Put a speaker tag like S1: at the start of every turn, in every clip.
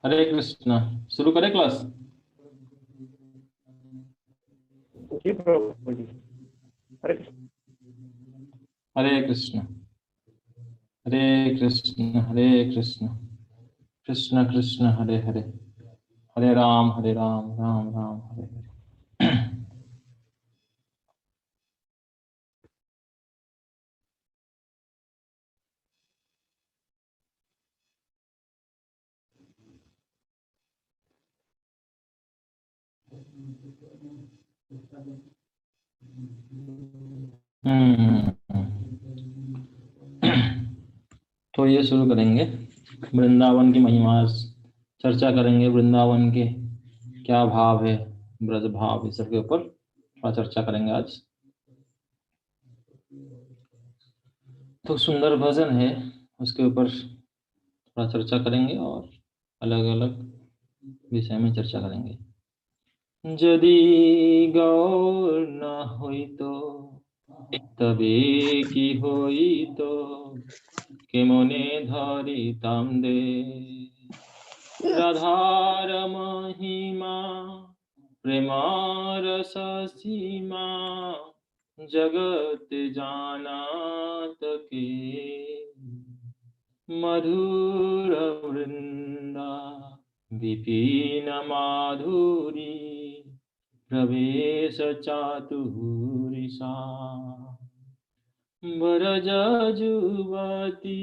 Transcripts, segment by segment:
S1: हरे कृष्णा। शुरू करें क्लास।
S2: जी प्रभु जी। हरे कृष्ण।
S1: हरे कृष्ण। हरे कृष्ण हरे कृष्ण, कृष्ण कृष्ण हरे हरे, हरे राम राम राम हरे हरे। हम्म। तो ये शुरू करेंगे वृंदावन की महिमा, चर्चा करेंगे वृंदावन के क्या भाव है, ब्रज भाव, इस सब के ऊपर थोड़ा चर्चा करेंगे आज। तो सुंदर भजन है, उसके ऊपर थोड़ा चर्चा करेंगे और अलग अलग विषय में चर्चा करेंगे। यदि गौर न হইতো তবে কি হইতো, কেমনে ধরিতাম দে রাধার মহিমা, প্রেমার সীমা, জগত জানাত কে, मधुर वृंदा विपिन माधुरी, प्रवेश चातुरीसा, बरज जुवती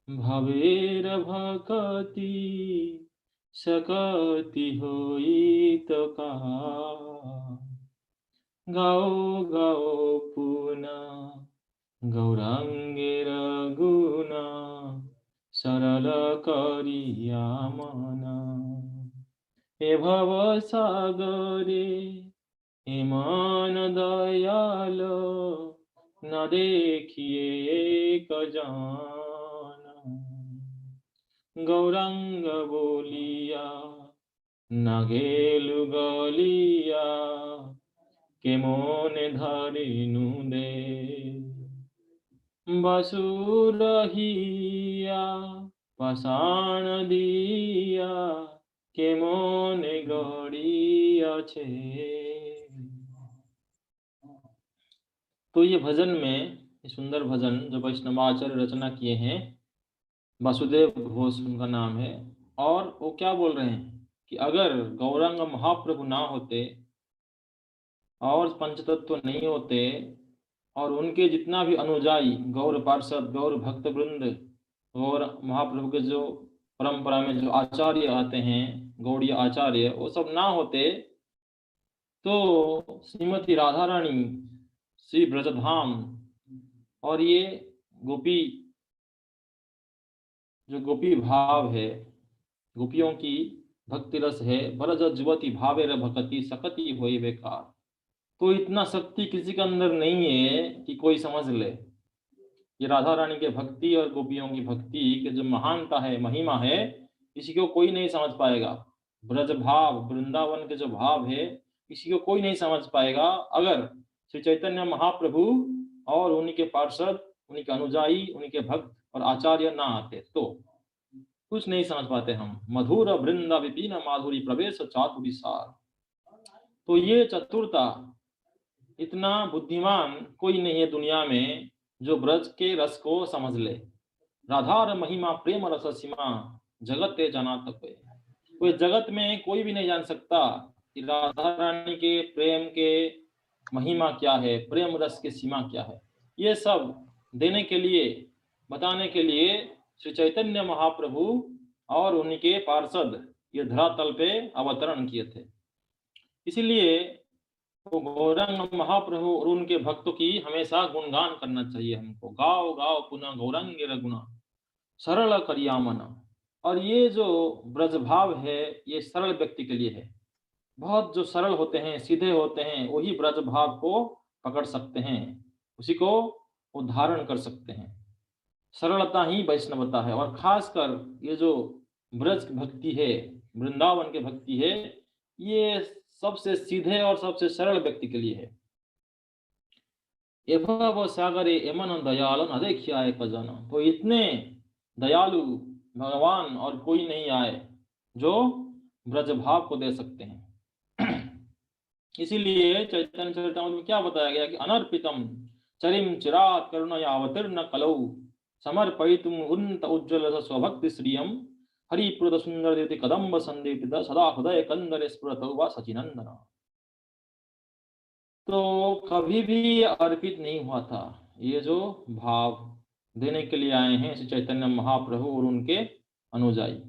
S1: भवेर भकति, सकति होई तो कहा, गाओ गाओ पुनः गौरांगेर गुना, सरल करिया मना, हे भव सागरे हेमान दयाल, न देखिए कजान, गौरांग बोलिया न गेलु गलिया, केमने धरिनु दे बसुरहिया, पाषाण दिया, केमने गड़िया छे। तो ये भजन में, ये सुंदर भजन जो वैष्णवाचार्य रचना किए हैं, वासुदेव घोष उनका नाम है। और वो क्या बोल रहे हैं कि अगर गौरांग महाप्रभु ना होते और पंचतत्व नहीं होते और उनके जितना भी अनुयायी गौर पार्षद, गौर भक्त वृंद, गौर महाप्रभु के जो परंपरा में जो आचार्य आते हैं, गौड़ीय आचार्य, वो सब ना होते तो श्रीमती राधा रानी, श्री ब्रजधाम और ये गोपी, जो गोपी भाव है, गोपियों की भक्ति रस है, ब्रज जुवती भावेर भक्ति सकति होई बेकार। तो इतना शक्ति किसी के अंदर नहीं है कि कोई समझ ले। ये राधा रानी के भक्ति और गोपियों की भक्ति के जो महानता है, महिमा है, किसी को कोई नहीं समझ पाएगा। ब्रज भाव, वृंदावन के जो भाव है, किसी को कोई नहीं समझ पाएगा अगर श्री चैतन्य महाप्रभु और उन्हीं के पार्षद, उन्हीं के अनुयायी, उन्हीं के भक्त और आचार्य ना आते तो कुछ नहीं समझ पाते हम। मधुर वृंदा विपिन माधुरी, प्रवेश चातुरी सार। तो ये चतुरता, इतना बुद्धिमान कोई नहीं है दुनिया में जो ब्रज के रस को समझ ले। राधार महिमा प्रेम रस सीमा, जगत ते जाना तक। कोई जगत में कोई भी नहीं जान सकता कि राधा रानी के प्रेम के महिमा क्या है, प्रेम रस की सीमा क्या है। ये सब देने के लिए, बताने के लिए श्री चैतन्य महाप्रभु और उन्हीं के पार्षद ये धरातल पे अवतरण किए थे। इसीलिए तो गौरांग महाप्रभु और उनके भक्तों की हमेशा गुणगान करना चाहिए हमको। गाओ गाओ पुनः गौरांगे रघुना, सरल करिया मना। और ये जो ब्रज भाव है, ये सरल व्यक्ति के लिए है। बहुत जो सरल होते हैं, सीधे होते हैं, वही ब्रज भाव को पकड़ सकते हैं, उसी को वो धारण कर सकते हैं। सरलता ही वैष्णवता है। और खासकर ये जो ब्रज भक्ति है, वृंदावन की भक्ति है, ये सबसे सीधे और सबसे सरल व्यक्ति के लिए है। एवं सागरे एमन दयाल न देखिया एक जन। तो इतने दयालु भगवान और कोई नहीं आए जो ब्रज भाव को दे सकते हैं। इसीलिए चैतन्य चरितामृत में क्या बताया गया कि अनर्पितम चरिम चिरात करुणया अवतीर्ण कलौ समर्पयितुम उन्नत उज्ज्वल स्वभक्ति श्रियम हरिप्रद सुंदर देति कदम्ब संदीपित सदा हृदय कंदरे स्फुरतौ वा सचिनंदन। तो कभी भी अर्पित नहीं हुआ था। ये जो भाव देने के लिए आए हैं श्री चैतन्य महाप्रभु और उनके अनुजाई।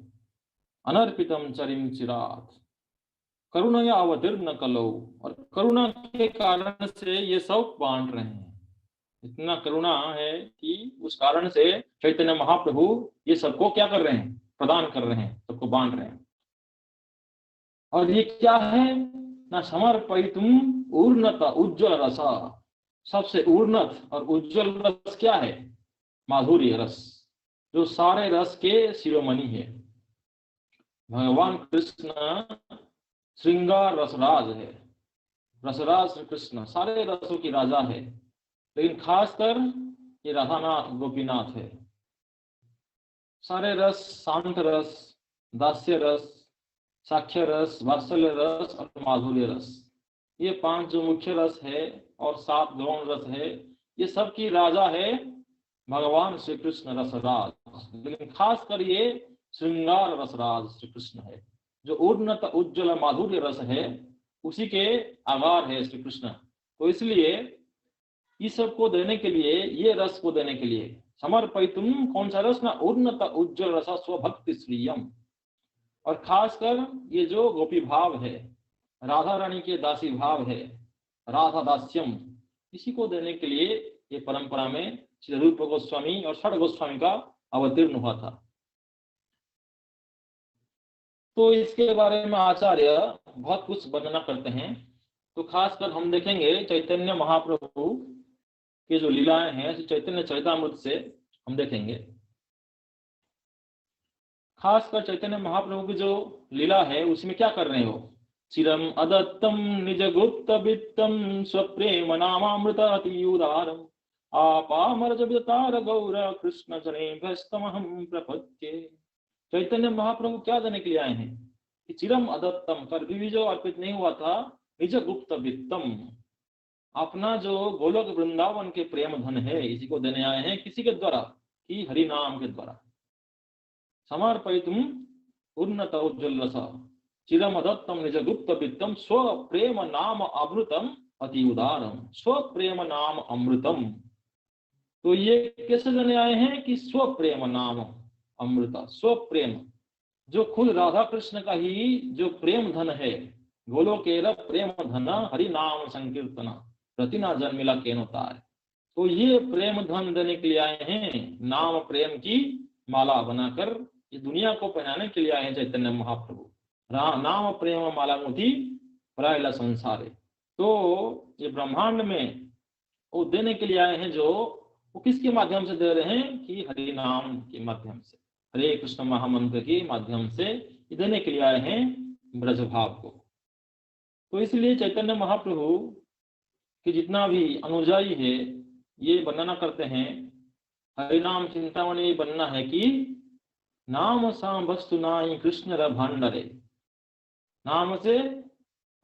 S1: अनर्पितम चरिम चिरात करुणया अवतीर्ण कलौ, और करुणा के कारण से ये सब बांट रहे हैं। इतना करुणा है कि उस कारण से चैतन्य महाप्रभु ये सबको क्या कर रहे हैं, प्रदान कर रहे हैं, सबको बांट रहे हैं। और ये क्या है ना, समर्पयितुम उन्नत उज्ज्वल रस, सबसे उन्नत और उज्ज्वल रस क्या है, माधुर्य रस, जो सारे रस के शिरोमणि है। भगवान कृष्ण श्रृंगार रसराज है, रसराज श्री कृष्ण सारे रसों की राजा है, लेकिन खासकर ये राधानाथ गोपीनाथ है। सारे रस, शांत रस, दास्य रस, साक्ष्य रस, वात्सल्य रस और माधुर्य रस, ये 5 जो मुख्य रस है और 7 गौण रस है, ये सब की राजा है भगवान श्री कृष्ण रसराज। लेकिन खासकर ये श्रृंगार रसराज श्री कृष्ण है, जो उन्नत उज्ज्वल माधुर्य रस है, उसी के आगार है श्री कृष्ण। तो इसलिए इस सब को देने के लिए, ये रस को देने के लिए समर्पयितुम, कौन सा रस ना, उन्नत उज्ज्वल रस स्वभक्ति श्रियम, और खासकर ये जो गोपी भाव है, राधा रानी के दासी भाव है, राधा दास्यम, इसी को देने के लिए ये परंपरा में श्री रूप गोस्वामी और षड गोस्वामी का अवतीर्ण हुआ था। तो इसके बारे में आचार्य बहुत कुछ वर्णना करते हैं। तो खासकर हम देखेंगे चैतन्य महाप्रभु की जो लीलाएं हैं चैतन्य चरितामृत से हम देखेंगे। खासकर चैतन्य महाप्रभु की जो लीला है उसमें क्या कर रहे हो, चिरम अदत्तम निज गुप्त वित्तम स्वप्रेम नामामृत अति उदारम आपामर जबतार गौर कृष्ण जने भस्तमहम प्रपद्ये। चैतन्य महाप्रभु क्या देने के लिए आए हैं कि चिरम अदत्तम, कभी भी जो अर्पित नहीं हुआ था, निज गुप्त वित्तम, अपना जो गोलोक वृंदावन के प्रेम धन है, इसी को देने आए हैं। किसी के द्वारा, कि हरि नाम के द्वारा। समर्पयितुम उन्नत उज्ज्वल रस चिरम अदत्तम निज गुप्त वित्तम स्व प्रेम नाम अमृतम अति उदारम। स्व प्रेम नाम अमृतम, तो ये कैसे देने आए हैं कि स्व प्रेम नाम अमृत, स्व प्रेम, जो खुद राधा कृष्ण का ही जो प्रेम धन है, गोलोकेर प्रेम धन हरि नाम संकीर्तना प्रतिना जन्मिला केनोतार। तो ये प्रेम धन देने के लिए आए हैं, नाम प्रेम की माला बनाकर इस दुनिया को पहनाने के लिए आए हैं चैतन्य महाप्रभु। नाम प्रेम माला मुझी प्रायला संसारे। तो ये ब्रह्मांड में वो देने के लिए आए हैं, जो वो किसके माध्यम से दे रहे हैं कि हरि नाम के माध्यम से, हरे कृष्ण महामंत्र के माध्यम से देने के लिए आए हैं ब्रज भाव को। तो इसलिए चैतन्य महाप्रभु कि जितना भी अनुजाई है ये वर्णना करते हैं, हरिनाम चिंतामणि ये बनना है कि नाम सा वस्तु नाई कृष्ण र भंडरे, नाम से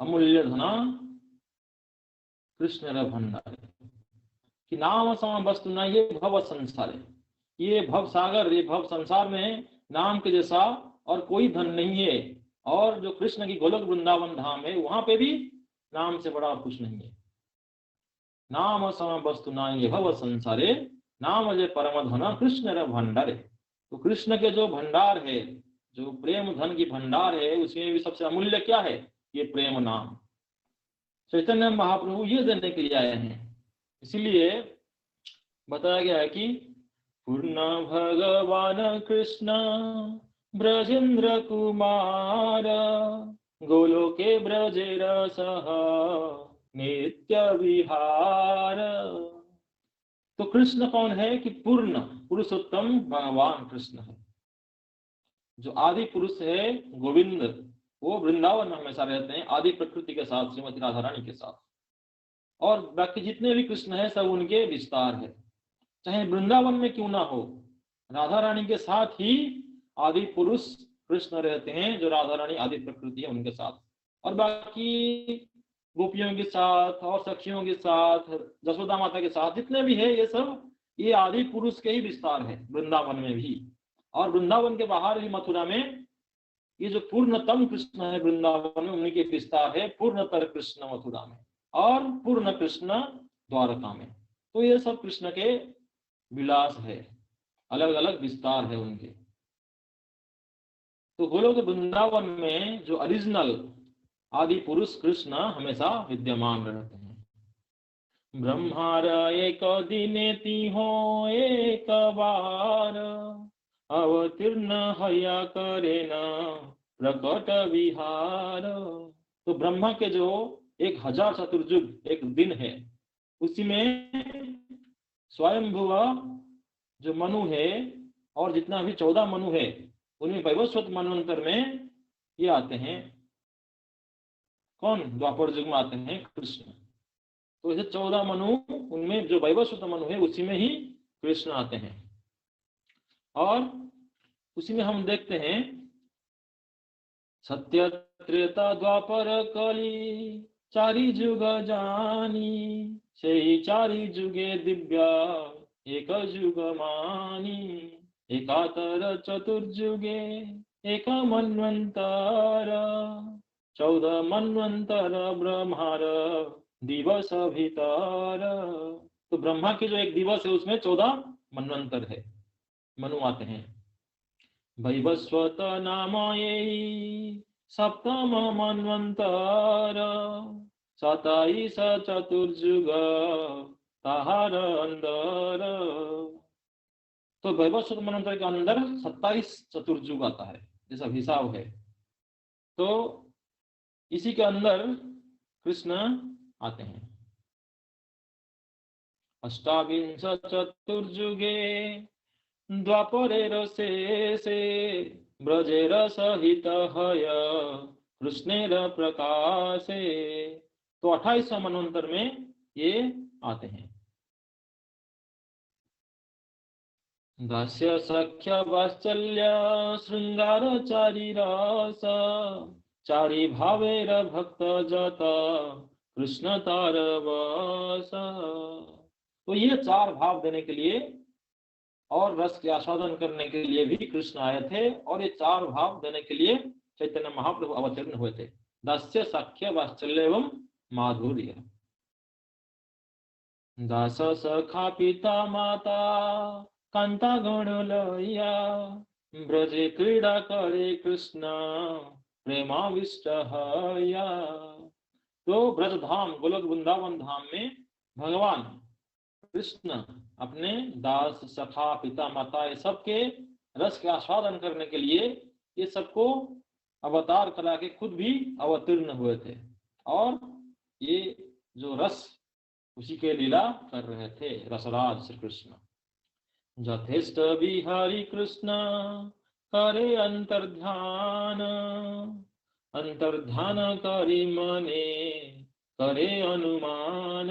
S1: अमूल्य धना कृष्ण र भंडारे, कि नाम सा वस्तु ना, ये भव संसार है, ये भव सागर, ये भव संसार में नाम के जैसा और कोई धन नहीं है। और जो कृष्ण की गोलोक वृंदावन धाम है, वहां पे भी नाम से बड़ा कुछ नहीं है। नाम सम वस्तु नाई भव संसारे, नाम जय परम धन कृष्ण र भंडारे। तो कृष्ण के जो भंडार है, जो प्रेम धन की भंडार है, उसमें भी सबसे अमूल्य क्या है, ये प्रेम नाम। चैतन्य महाप्रभु ये देने के लिए आए हैं। इसीलिए बताया गया है कि पूर्ण भगवान कृष्ण ब्रजेंद्र कुमार गोलोके ब्रजे रसः नित्य विहार। तो कृष्ण कौन है कि पूर्ण पुरुषोत्तम भगवान कृष्ण है। जो आदि पुरुष है गोविंद, वो वृंदावन में हमेशा रहते हैं आदि प्रकृति के साथ, श्रीमती राधा रानी के साथ। और बाकी जितने भी कृष्ण है सब उनके विस्तार है, चाहे वृंदावन में क्यों ना हो, राधा रानी के साथ ही आदि पुरुष कृष्ण रहते हैं, जो राधा रानी आदि प्रकृति है उनके साथ। और बाकी गोपियों के साथ और सखियों के साथ, जसोदा माता के साथ जितने भी है, ये सब ये आदि पुरुष के ही विस्तार है वृंदावन में भी। और वृंदावन के बाहर भी मथुरा में ये जो पूर्णतम कृष्ण है वृंदावन में, उन्हीं के विस्तार है। पूर्णतर कृष्ण मथुरा में और पूर्ण कृष्ण द्वारका में। तो ये सब कृष्ण के विलास है, अलग अलग विस्तार है उनके। तो गोलोक वृंदावन में जो ओरिजिनल आदि पुरुष कृष्ण हमेशा विद्यमान रहते हैं। ब्रह्मार एक दिनेति हो एक बार, अवतीर्ण हया करे न प्रकट विहार। तो ब्रह्मा के जो 1000 चतुर्युग एक दिन है, उसी में स्वयंभुव जो मनु है और जितना भी 14 मनु है, उनमें वैवस्वत मनवंतर में ये आते हैं। कौन? द्वापर युग में आते हैं कृष्ण। तो ऐसे 14 मनु, उनमें जो वैवस्वत मनु है उसी में ही कृष्ण आते हैं। और उसी में हम देखते हैं सत्य त्रेता द्वापर कली चारि जुग जानी, से चारि जुगे दिव्या एक जुग मानी। एकातर चतुर्जुगे एक मन्वंतर, 14 मन्वंतर ब्रह्मार दिवस भीतर। तो ब्रह्मा के जो एक दिवस है उसमें 14 मन्वंतर है, मनु आते हैं। वैवस्वत नाम ये सप्तम मन्वंतर, 27 चतुर्जुग ताहार अंदर। तो वैवस्वत मन्वंतर के अंदर 27 चतुर्युग आता है, जैसा हिसाब है। तो इसी के अंदर कृष्ण आते हैं। अष्टाविंश चतुर्युगे द्वापरेर शेषे, ब्रजेर सहित हय कृष्णेर प्रकाशे। तो 28 मनवंतर में ये आते हैं। दास्य सख्य वात्सल्य श्रृंगार चारि रस, चारि भावेर भक्त जत कृष्ण तारवस। तो ये 4 भाव देने के लिए और रस के आस्वादन करने के लिए भी कृष्ण आए थे, और ये 4 भाव देने के लिए चैतन्य महाप्रभु अवतीर्ण हुए थे। दास्य सख्य वात्सल्य एवं माधुर्य। दास सखा पिता माता कांता गण लया, ब्रजे क्रीड़ा करे कृष्ण प्रेमाविष्ट हया। तो ब्रज धाम गोलोक वृंदावन धाम में भगवान कृष्ण अपने दास सखा पिता माता ये सबके रस के आस्वादन करने के लिए ये सबको अवतार करा के खुद भी अवतीर्ण हुए थे, और ये जो रस उसी के लीला कर रहे थे रसराज श्री कृष्ण। यथेष्ट बिहारी कृष्ण करे अंतर्ध्यान, अंतर्ध्यान करी मने करे अनुमान।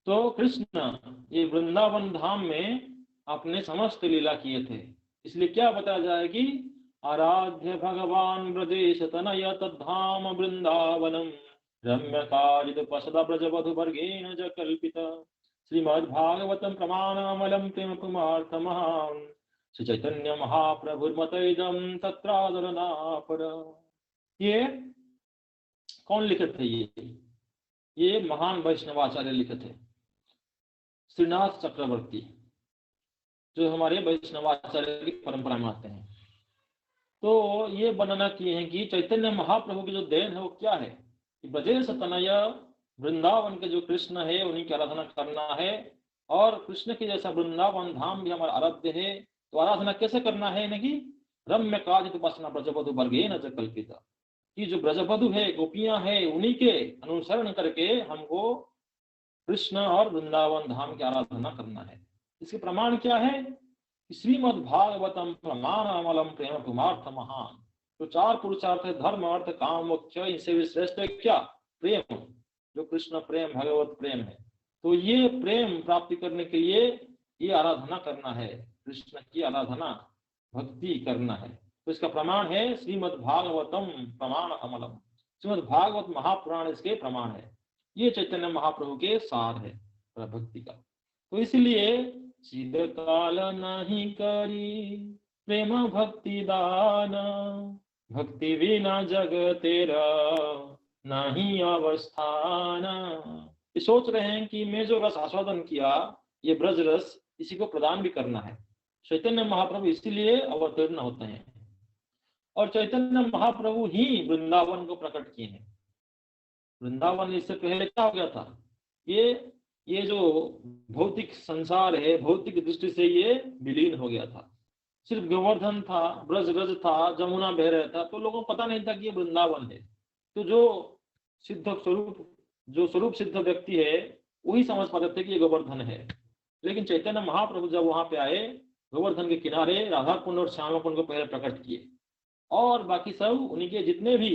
S1: तो कृष्ण ये वृंदावन धाम में अपने समस्त लीला किए थे, इसलिए क्या बताया जाए कि आराध्य भगवान ब्रजेश तनय तद्धाम वृंदावनम, रम्य कारित पसद ब्रजवधु वर्गेण च कल्पिता। श्रीमद्भागवतम प्रमाणामलम प्रेम पुमार्थमहान्, श्री चैतन्य महाप्रभुर्मतैदं तत्रादरनापर। ये कौन लिखे थे? ये महान वैष्णवाचार्य लिखे थे, श्रीनाथ चक्रवर्ती, जो हमारे वैष्णवाचार्य की परंपरा में आते हैं। तो ये वर्णना किए हैं कि चैतन्य महाप्रभु की जो देन है वो क्या है कि ब्रजेश तनय वृंदावन के जो कृष्ण है उन्हीं की आराधना करना है, और कृष्ण के जैसा वृंदावन धाम भी हमारा आराध्य है। तो आराधना कैसे करना है? नहीं रम्य काजित उपासना ब्रजवधु वर्गेण च कल्पिता, कि जो ब्रजवधु है गोपियां है उन्हीं के अनुसरण करके हमको कृष्ण और वृंदावन धाम की आराधना करना है। इसके प्रमाण क्या है? श्रीमद् भागवतम प्रमाणामलम प्रेम पुमार्थ महान। तो 4 पुरुषार्थ है, धर्म अर्थ काम मोक्ष, इनसे भी श्रेष्ठ है क्या? प्रेम, जो कृष्ण प्रेम भगवत प्रेम है। तो ये प्रेम प्राप्ति करने के लिए ये आराधना करना है, कृष्ण की आराधना भक्ति करना है। तो इसका प्रमाण है श्रीमद् भागवतम प्रमाण अमलम। श्रीमद् भागवत महापुराण इसके प्रमाण है। ये चैतन्य महाप्रभु के सार है भक्ति का। तो इसलिए चिद काल नहीं करी प्रेम भक्ति दान, भक्ति बिना जग तेरा नहीं अवस्थान। ये सोच रहे हैं कि मैं जो रस आस्वादन किया, ये ब्रज रस, इसी को प्रदान भी करना है। चैतन्य महाप्रभु इसीलिए अवतीर्ण होते हैं, और चैतन्य महाप्रभु ही वृंदावन को प्रकट किए हैं। वृंदावन इससे पहले क्या हो गया था? ये जो भौतिक संसार है, भौतिक दृष्टि से ये विलीन हो गया था। सिर्फ गोवर्धन था, ब्रज रज था, जमुना बह रहा था, तो लोगों को पता नहीं था कि ये वृंदावन है। तो जो स्वरूप सिद्ध व्यक्ति है वही समझ पाते थे कि ये गोवर्धन है। लेकिन चैतन्य महाप्रभु जब वहां पे आए, गोवर्धन के किनारे राधा कुंड और श्याम कुंड को पहले प्रकट किए, और बाकी सब उन्हीं के जितने भी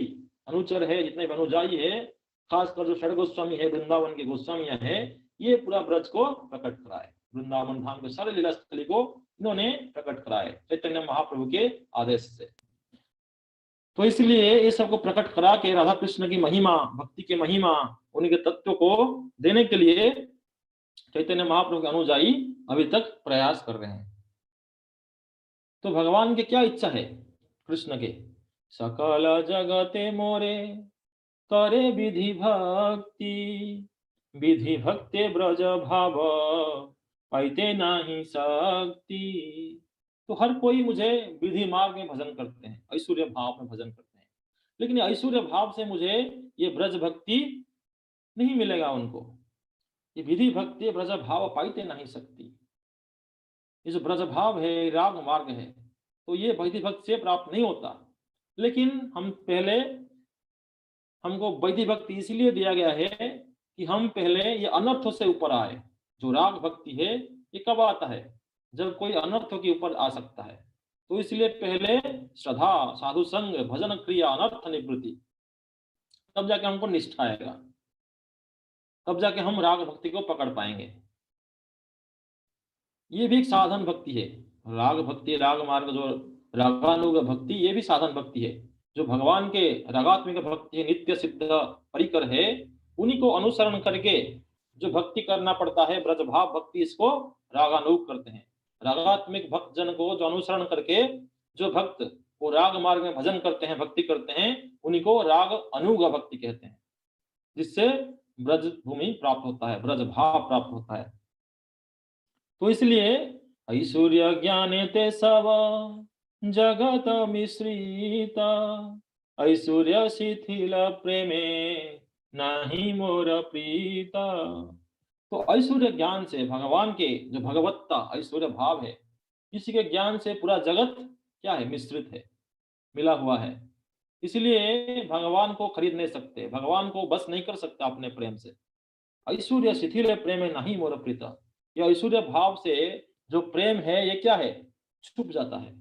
S1: अनुचर है, जितने भी अनुजाई है, खासकर जो षड गोस्वामी है, वृंदावन के गोस्वामियां है, ये पूरा ब्रज को प्रकट कराए। वृंदावन धाम के सारे लीला स्थली को इन्होंने प्रकट कराए चैतन्य महाप्रभु के आदेश से। तो इसलिए ये सबको प्रकट करा के राधा कृष्ण की महिमा, भक्ति की महिमा, उनके तत्व को देने के लिए चैतन्य महाप्रभु के अनुजाई अभी तक प्रयास कर रहे हैं। तो भगवान के क्या इच्छा है कृष्ण के? सकल जगते मोरे करे विधि भक्ति, विधि भक्ते ब्रज भाव पाइते नाही शक्ति। तो हर कोई मुझे विधि मार्ग में भजन करते हैं, ऐश्वर्य भाव में भजन करते हैं, लेकिन ऐश्वर्य भाव से मुझे ये ब्रज भक्ति नहीं मिलेगा उनको। ये विधि भक्ति ब्रज भाव पाइते नहीं शक्ति। ये जो ब्रज भाव है, राग मार्ग है, तो ये वैदिक भक्ति से प्राप्त नहीं होता। लेकिन हमको वैदिक भक्ति इसलिए दिया गया है कि हम पहले ये अनर्थों से ऊपर आए। जो राग भक्ति है ये कब आता है? जब कोई अनर्थों के ऊपर आ सकता है। तो इसलिए पहले श्रद्धा, साधु संग, भजन क्रिया, अनर्थ निवृत्ति, तब जाके हमको निष्ठा आएगा, तब जाके हम राग भक्ति को पकड़ पाएंगे। ये भी एक साधन भक्ति है। राग भक्ति, राग मार्ग, जो रागानुग भक्ति, ये भी साधन भक्ति है। जो भगवान के रागात्मिक भक्ति है, नित्य सिद्ध परिकर है, उन्हीं को अनुसरण करके जो भक्ति करना पड़ता है, ब्रज भाव भक्ति, इसको रागानुग करते हैं। रागात्मिक भक्त जन को जो अनुसरण करके जो भक्त वो राग मार्ग में भजन करते हैं, भक्ति करते हैं, उन्हीं को राग अनुग भक्ति कहते हैं, जिससे ब्रज भूमि प्राप्त होता है, ब्रज भाव प्राप्त होता है। तो इसलिए ऐश्वर्य ज्ञाने ते सब जगत मिश्रित, ऐश्वर्य शिथिल प्रेमे नहीं मोर प्रीता। तो ऐश्वर्य ज्ञान से, भगवान के जो भगवत्ता ऐश्वर्य भाव है, इसी के ज्ञान से पूरा जगत क्या है? मिश्रित है, मिला हुआ है। इसलिए भगवान को खरीद नहीं सकते, भगवान को बस नहीं कर सकता अपने प्रेम से। ऐश्वर्य शिथिल प्रेम नहीं मोर प्रीता, यह ऐश्वर्य भाव से जो प्रेम है, ये क्या है? छुप जाता है।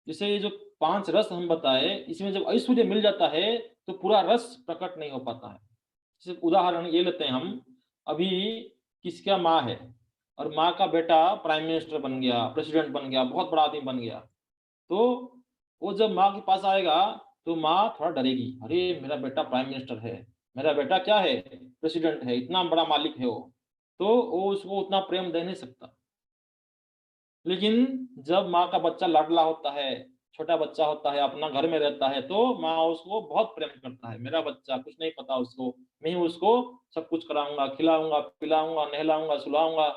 S1: जैसे ये जो 5 रस हम बताए, इसमें जब ऐश्वर्य मिल जाता है तो पूरा रस प्रकट नहीं हो पाता है। जैसे उदाहरण ये लेते हैं हम, अभी किसका माँ है और माँ का बेटा प्राइम मिनिस्टर बन गया, प्रेसिडेंट बन गया, बहुत बड़ा आदमी बन गया, तो वो जब माँ के पास आएगा तो माँ थोड़ा डरेगी, अरे मेरा बेटा प्राइम मिनिस्टर है, मेरा बेटा क्या है? प्रेसिडेंट है, इतना बड़ा मालिक है वो, तो वो उसको उतना प्रेम दे नहीं सकता। लेकिन जब माँ का बच्चा लाडला होता है, छोटा बच्चा होता है, अपना घर में रहता है, तो माँ उसको बहुत प्रेम करता है। मेरा बच्चा, कुछ नहीं पता उसको, मैं ही उसको सब कुछ कराऊंगा, खिलाऊंगा, पिलाऊंगा, नहलाऊंगा, सुलाऊंगा,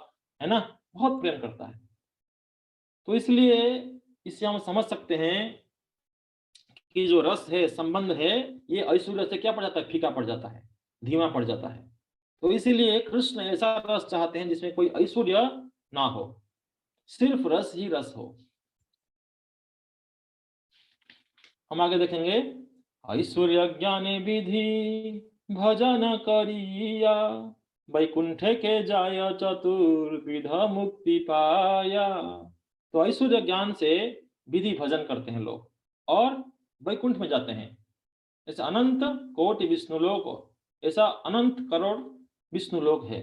S1: है ना? बहुत प्रेम करता है। तो इसलिए इससे हम समझ सकते हैं कि जो रस है, संबंध है, ये ऐश्वर्य से क्या पड़ जाता है? फीका पड़ जाता है, धीमा पड़ जाता है। तो इसीलिए कृष्ण ऐसा रस चाहते हैं जिसमें कोई ऐश्वर्य ना हो, सिर्फ रस ही रस हो। हम आगे देखेंगे, ऐश्वर्य ज्ञाने विधि भजन करिया, वैकुंठे के जाय चतुर्विध मुक्ति पाया। तो ऐश्वर्य ज्ञान से विधि भजन करते हैं लोग और वैकुंठ में जाते हैं। ऐसा अनंत कोटि विष्णु लोक, ऐसा अनंत करोड़ विष्णु लोक है,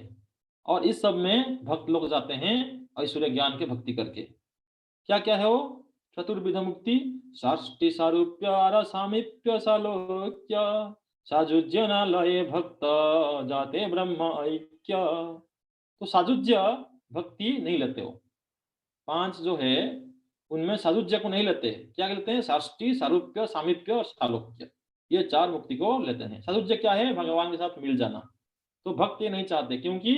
S1: और इस सब में भक्त लोग जाते हैं ऐश्वर्य ज्ञान के भक्ति करके। क्या क्या है वो? चतुर्विध मुक्ति षष्टि सारूप्य सामीप्य सालोक्य साजुज्य न लये भक्त जाते ब्रह्म ऐक्य। तो साजुज्य भक्ति नहीं लेते हो, 5 जो है उनमें साजुज्य को नहीं लेते। क्या लेते हैं? षष्टि सारूप्य सामीप्य और सालोक्य, ये 4 मुक्ति को लेते हैं। साजुज्य क्या है? भगवान के साथ मिल जाना। तो भक्त ये नहीं चाहते, क्योंकि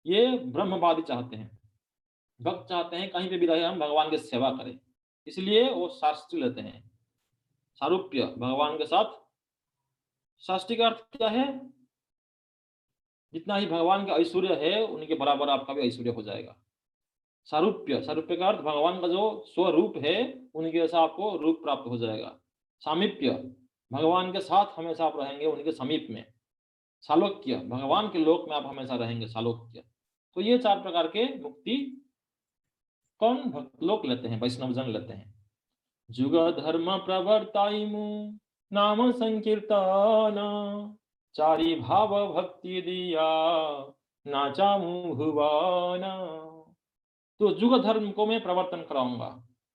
S1: ये ब्रह्मवादी चाहते हैं। भक्त चाहते हैं कहीं पे भी रहे हम भगवान की सेवा करें, इसलिए वो शास्त्री लेते हैं। सारूप्य भगवान के साथ, शास्त्री का अर्थ क्या है? जितना ही भगवान का ऐश्वर्य है उनके बराबर आपका भी ऐश्वर्य हो जाएगा। सारूप्य, सारूप्य का अर्थ भगवान का जो स्वरूप है उनके जैसा आपको रूप प्राप्त हो जाएगा। सामीप्य, भगवान के साथ हमेशा आप रहेंगे उनके समीप में। सालोक्य, भगवान के लोक में आप हमेशा रहेंगे, सालोक्य। तो ये 4 प्रकार के मुक्ति कौन? भक्त लोग लेते हैं, वैष्णव जन लेते हैं। जुग धर्म प्रवर्ताइमु नाम संकीर्तन चारि भाव भक्ति दिया नाचामु भुवन। तो जुग धर्म को मैं प्रवर्तन कराऊंगा,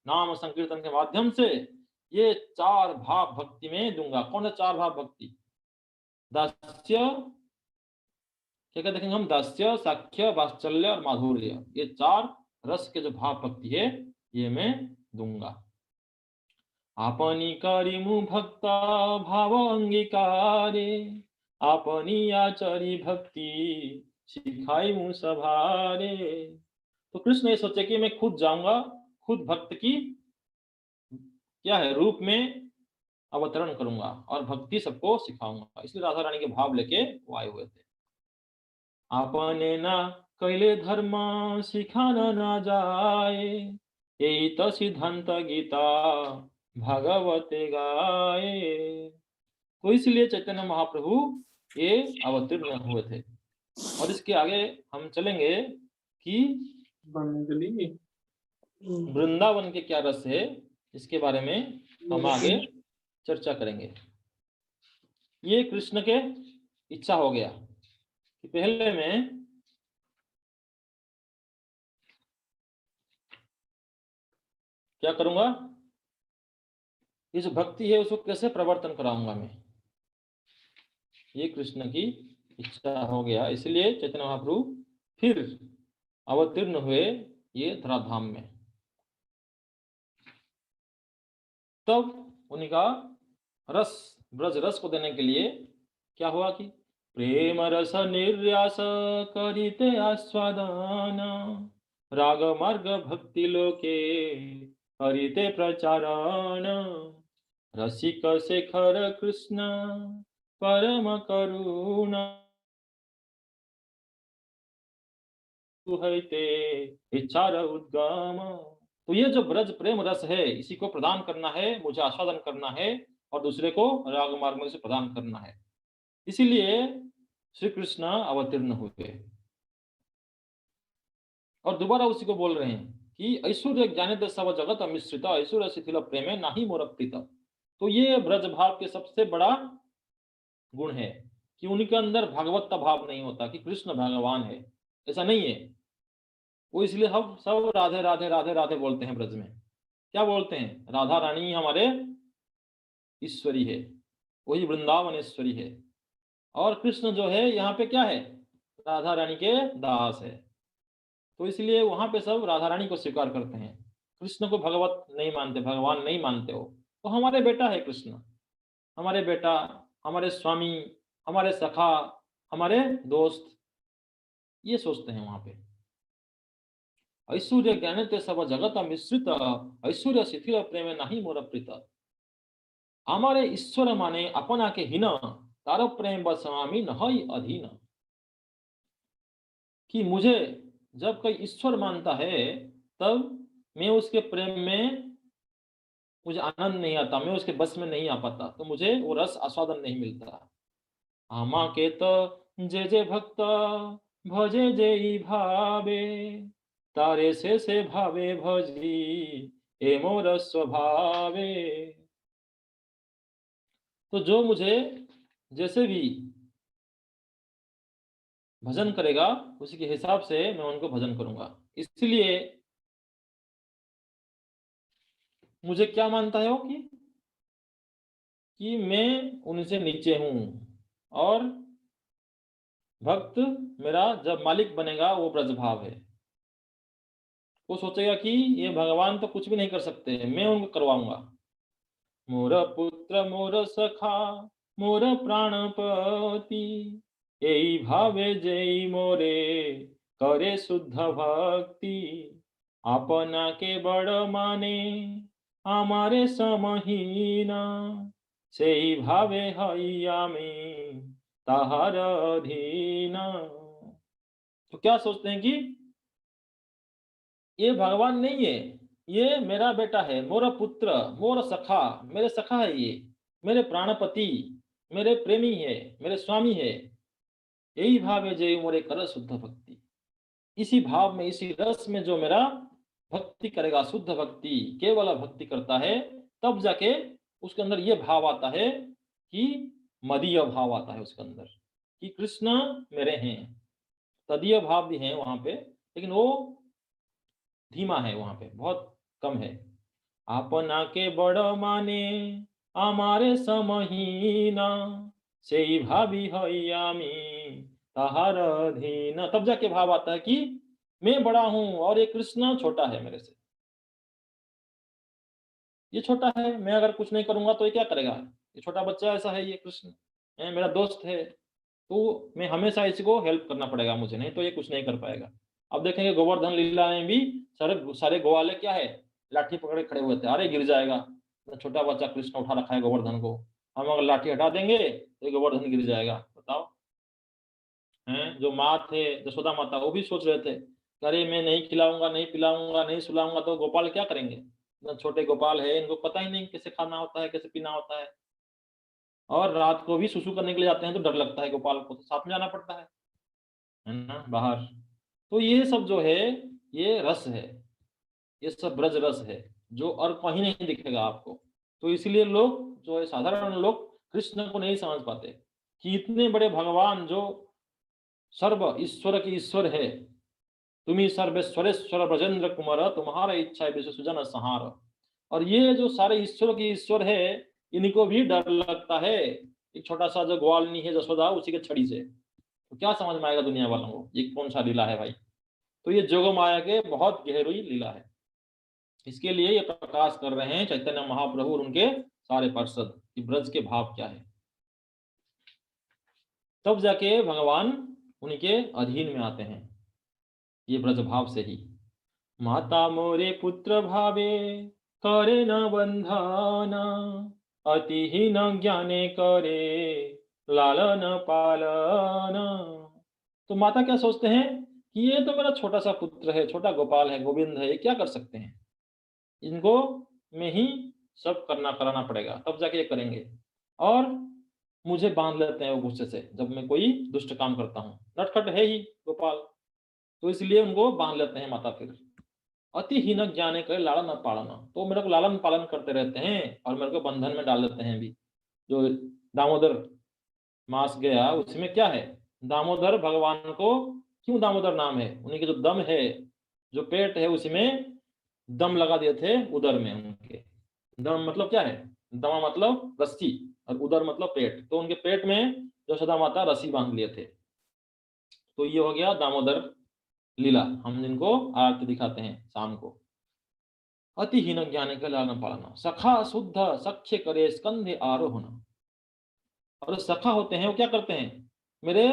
S1: नाम संकीर्तन के माध्यम से ये 4 भाव भक्ति में दूंगा। कौन है 4 भाव भक्ति? दास्य, क्या क्या देखेंगे हम? दास्य, साख्य, वात्सल्य और माधुर्य, ये 4 रस के जो भाव भक्ति है ये मैं दूंगा। आपनी करिमु भक्ता भाव अंगीकारे आपनी आचरी भक्ति सिखाईमु सभारे। तो कृष्ण ये सोचे कि मैं खुद जाऊंगा, खुद भक्त की क्या है रूप में अवतरण करूंगा और भक्ति सबको सिखाऊंगा, इसलिए राधा रानी के भाव लेके वो आए हुए थे। आपने ना कैले धर्म सिखाना ना जाए यही तो सिद्धांत गीता भागवते गाए। तो इसलिए चैतन्य महाप्रभु ये अवतीर्ण हुए थे। और इसके आगे हम चलेंगे कि वृंदावन के क्या रस है, इसके बारे में हम आगे चर्चा करेंगे। ये कृष्ण के इच्छा हो गया कि पहले मैं क्या करूंगा, ये जो भक्ति है उसको कैसे प्रवर्तन कराऊंगा मैं, ये कृष्ण की इच्छा हो गया। इसलिए चैतन्य महाप्रभु फिर अवतीर्ण हुए ये धराधाम में। तब उनका रस, ब्रज रस को देने के लिए क्या हुआ कि प्रेम रस निर्यास करिते आस्वादन राग मार्ग भक्ति लोके करिते प्रचारण रसिक शेखर कृष्ण परम करुणा इच्छार उद्गम। तो ये जो ब्रज प्रेम रस है इसी को प्रदान करना है, मुझे आस्वादन करना है और दूसरे को राग मार्ग में से प्रदान करना है। इसीलिए श्री कृष्ण अवतीर्ण हुए और दोबारा उसी को बोल रहे हैं कि ऐश्वर्य ज्ञानित सब जगत मिश्रित ऐश्वर्य शिथिल प्रेमे नाही मोर प्रीत। तो ये ब्रज भाव के सबसे बड़ा गुण है कि उनके अंदर भागवत का भाव नहीं होता कि कृष्ण भगवान है, ऐसा नहीं है। वो इसलिए हम सब राधे राधे राधे राधे बोलते हैं। ब्रज में क्या बोलते हैं? राधा रानी हमारे ईश्वरी है, वही वृंदावनेश्वरी है। और कृष्ण जो है यहाँ पे क्या है? राधा रानी के दास है। तो इसलिए वहां पे सब राधा रानी को स्वीकार करते हैं, कृष्ण को भगवत नहीं मानते, भगवान नहीं मानते हो। तो हमारे बेटा है कृष्ण, हमारे बेटा, हमारे स्वामी, हमारे सखा, हमारे दोस्त, ये सोचते हैं वहां पे। ऐश्वर्य ज्ञानित सब जगत मिश्रित ऐश्वर्य शिथिल प्रेम नहीं मोर प्रीत। हमारे ईश्वर माने अपना के हीन तार प्रेम बसवामी नहीं अधीन। कि मुझे जब कोई ईश्वर मानता है तब मैं उसके प्रेम में मुझे आनंद नहीं आता, मैं उसके बस में नहीं आ पाता, तो मुझे वो रस आस्वादन नहीं मिलता। आमा के तो जे जे भक्त भजे जे भावे तारे से भावे भजी ए मोर स्वभावे। तो जो मुझे जैसे भी भजन करेगा उसी के हिसाब से मैं उनको भजन करूंगा। इसलिए मुझे क्या मानता है वो कि मैं उनसे नीचे हूं, और भक्त मेरा जब मालिक बनेगा वो ब्रजभाव है। वो सोचेगा कि ये भगवान तो कुछ भी नहीं कर सकते, मैं उनको करवाऊंगा। मोर पुत्र मोर सखा मोर प्राणपति, यही भावे जय मोरे करे शुद्ध भक्ति। अपना के बड़ माने हमारे समहीना, से ही भावे हैया में ताहार अधीना। तो क्या सोचते हैं कि ये भगवान नहीं है, ये मेरा बेटा है, मोरा पुत्र मोर सखा, मेरे सखा है ये, मेरे प्राणपति, मेरे प्रेमी है, मेरे स्वामी है। यही भाव है जय मोरे कर शुद्ध भक्ति। इसी भाव में, इसी रस में जो मेरा भक्ति करेगा, शुद्ध भक्ति केवल भक्ति करता है, तब जाके उसके अंदर ये भाव आता है कि मदीय भाव आता है उसके अंदर, कि कृष्ण मेरे हैं। तदीय भाव भी है वहां पे, लेकिन वो धीमा है, वहां पे बहुत कम है। अपना के बड़ माने हमारे समहीना, से ही भाभी हयामी ताहार अधीन। तब जाके भाव आता है कि मैं बड़ा हूं और ये कृष्ण छोटा है मेरे से। ये छोटा है, मैं अगर कुछ नहीं करूंगा तो ये क्या करेगा? ये छोटा बच्चा ऐसा है, ये कृष्ण मेरा दोस्त है, तो मैं हमेशा इसी को हेल्प करना पड़ेगा मुझे, नहीं तो ये कुछ नहीं कर पाएगा। अब देखेंगे गोवर्धन लीला में भी सारे सारे ग्वाले क्या है, लाठी पकड़े खड़े हुए थे, अरे गिर जाएगा। तो छोटा बच्चा कृष्ण उठा रखा है गोवर्धन को, हम अगर लाठी हटा देंगे तो ये गोवर्धन गिर जाएगा। बताओ। हैं जो माँ थे यशोदा माता, वो भी सोच रहे थे कि अरे मैं नहीं खिलाऊंगा, नहीं पिलाऊंगा, नहीं सुलाऊंगा तो गोपाल क्या करेंगे? इतना छोटे गोपाल है, इनको पता ही नहीं कैसे खाना होता है, कैसे पीना होता है। और रात को भी सुसु करने के लिए जाते हैं तो डर लगता है गोपाल को, तो साथ में जाना पड़ता है ना, बाहर। तो ये सब जो है, ये रस है, ये सब ब्रज रस है, जो और कहीं नहीं दिखेगा आपको। तो इसलिए लोग जो है, साधारण लोग कृष्ण को नहीं समझ पाते कि इतने बड़े भगवान जो सर्व ईश्वर की ईश्वर है, तुम्ही सर्वेश्वरेश्वर ब्रजेंद्र कुमार, तुम्हारा इच्छा है विश्व सुजन संहार। और ये जो सारे ईश्वर की ईश्वर है, इनको भी डर लगता है एक छोटा सा जो ग्वालनी है जसोदा, उसी के छड़ी से। तो क्या समझ में आएगा दुनिया वालों को ये कौन सा लीला है भाई? तो ये जोग माया के बहुत गहरी लीला है। इसके लिए ये प्रकाश कर रहे हैं चैतन्य महाप्रभु और उनके सारे पार्षद कि ब्रज के भाव क्या है। तब जाके भगवान उनके अधीन में आते हैं, ये ब्रज भाव से ही। माता मोरे पुत्र भावे करे न बंधना, अति ही न ज्ञाने करे लालन पालन। तो माता क्या सोचते हैं कि ये तो मेरा छोटा सा पुत्र है, छोटा गोपाल है, गोविंद है, ये क्या कर सकते हैं? इनको में ही सब करना कराना पड़ेगा, तब जाके ये करेंगे। और मुझे बांध लेते हैं वो गुस्से से, जब मैं कोई दुष्ट काम करता हूँ। नटखट है ही गोपाल, तो इसलिए उनको बांध लेते हैं माता फिर। अति हीन ज्ञाने करे लालन पालना, तो मेरे को लालन पालन करते रहते हैं और मेरे को बंधन में डाल देते हैं भी। जो दामोदर मास गया उसमें क्या है, दामोदर भगवान को क्यों दामोदर नाम है? उन्हीं के जो दम है, जो पेट है, उसी में दम लगा दिए थे उदर में उनके। दम मतलब क्या है? दमा मतलब रस्सी, और उदर मतलब पेट, तो उनके पेट में यशोदा माता रस्सी बांध लिए थे। तो ये हो गया दामोदर लीला, हम जिनको आरती दिखाते हैं शाम को। अति हीन ज्ञान के लालन पालना, सखा शुद्ध सख्य करे स्कंधे आरोहण। और जो सखा होते हैं वो क्या करते हैं? मेरे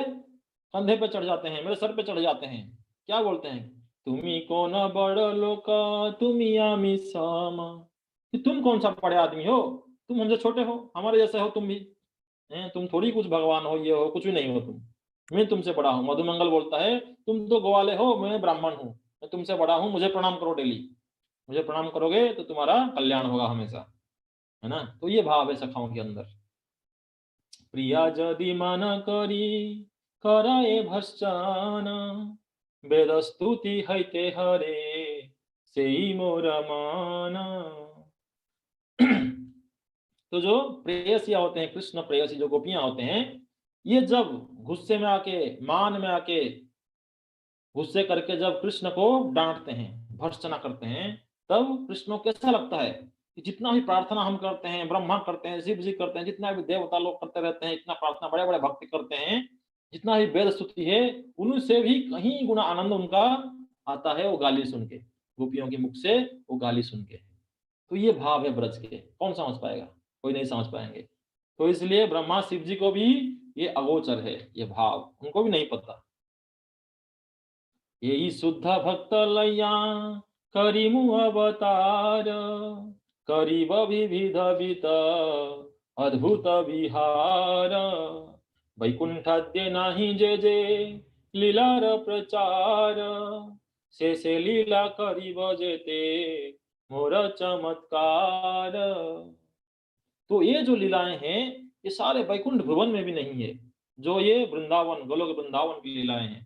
S1: कंधे पे चढ़ जाते हैं, मेरे सर पे चढ़ जाते हैं। क्या बोलते हैं? तुम्ही कौन बड़ लोका तुम्ही आमी सामा, कि तुम कौन सा बड़े आदमी हो, तुम हमसे छोटे हो, हमारे जैसे हो तुम भी। तुम थोड़ी कुछ भगवान हो, ये हो, कुछ भी नहीं हो तुम। मैं तुमसे बड़ा हूँ। मधुमंगल बोलता है तुम तो ग्वाले हो, मैं ब्राह्मण हूँ, मैं तुमसे बड़ा हूँ, मुझे प्रणाम करो डेली। मुझे प्रणाम करोगे तो तुम्हारा कल्याण होगा हमेशा, है ना। तो ये भाव है सखाओं के अंदर। प्रिया यदि मन करी कराए भस्चान, वेद स्तुति हैते हरे से मोर मान। तो जो प्रेयसियां होते हैं, कृष्ण प्रेयसी जो गोपियां होते हैं, ये जब गुस्से में आके, मान में आके, गुस्से करके जब कृष्ण को डांटते हैं, भर्त्सना करते हैं, तब कृष्ण को कैसा लगता है कि जितना भी प्रार्थना हम करते हैं, ब्रह्मा करते हैं, शिव जी करते हैं, जितना भी देवता लोग करते रहते हैं, इतना प्रार्थना बड़े बड़े भक्ति करते हैं, जितना भी वेद स्तुति है, उनसे भी कहीं गुना आनंद उनका आता है वो गाली सुन के, गोपियों के मुख से वो गाली सुन के। तो ये भाव है ब्रज के, कौन समझ पाएगा? कोई नहीं समझ पाएंगे। तो इसलिए ब्रह्मा शिव जी को भी ये अगोचर है, ये भाव उनको भी नहीं पता। यही शुद्ध भक्त लैया करिमु अवतार, करीब विविध वित अद्भुत विहार, वैकुंठाद्य नाही जे जे लीलार प्रचार, से लीला करीब जेते मोर चमत्कार। तो ये जो लीलाएं हैं ये सारे वैकुंठ भुवन में भी नहीं है, जो ये वृंदावन गोलोक वृंदावन की लीलाएं हैं।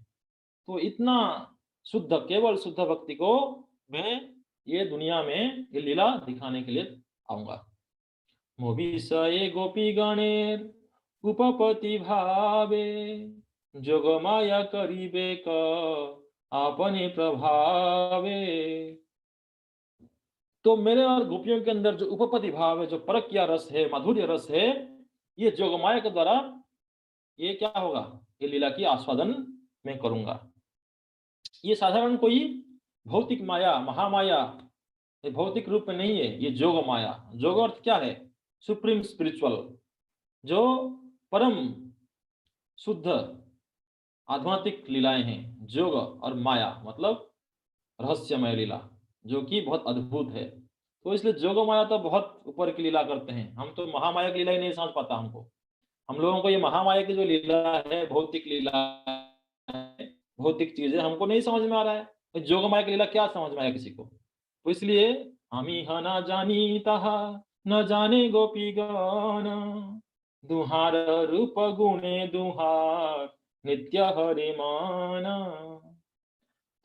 S1: तो इतना शुद्ध, केवल शुद्ध भक्ति को मैं ये दुनिया में ये लीला दिखाने के लिए आऊंगा। मोविषये गोपी गणेर उपपति भावे, जोग माया करीबे क आपने प्रभावे। तो मेरे और गोपियों के अंदर जो उपपति भाव है, जो परक या रस है, माधुर्य रस है, ये जोग माया के द्वारा ये क्या होगा, ये लीला की आस्वादन मैं करूंगा। ये साधारण कोई भौतिक माया, महामाया, ये भौतिक रूप में नहीं है, ये जोग माया। जोग अर्थ क्या है? सुप्रीम स्पिरिचुअल, जो परम शुद्ध आध्यात्मिक लीलाएं हैं। जोग और माया मतलब रहस्यमय लीला, जो कि बहुत अद्भुत है। तो इसलिए जोग माया तो बहुत ऊपर की लीला करते हैं, हम तो महामाया की लीला ही नहीं समझ पाता। हमको, हम लोगों को ये महामाया की जो लीला है, भौतिक लीला है, भौतिक चीजें हमको नहीं समझ में आ रहा है। तो जोग माया की लीला क्या समझ में आया किसी को? तो इसलिए हम ही ना जानी तहा न जाने गोपी गान, दुहार रूप गुणे दुहार नित्य हरि माना।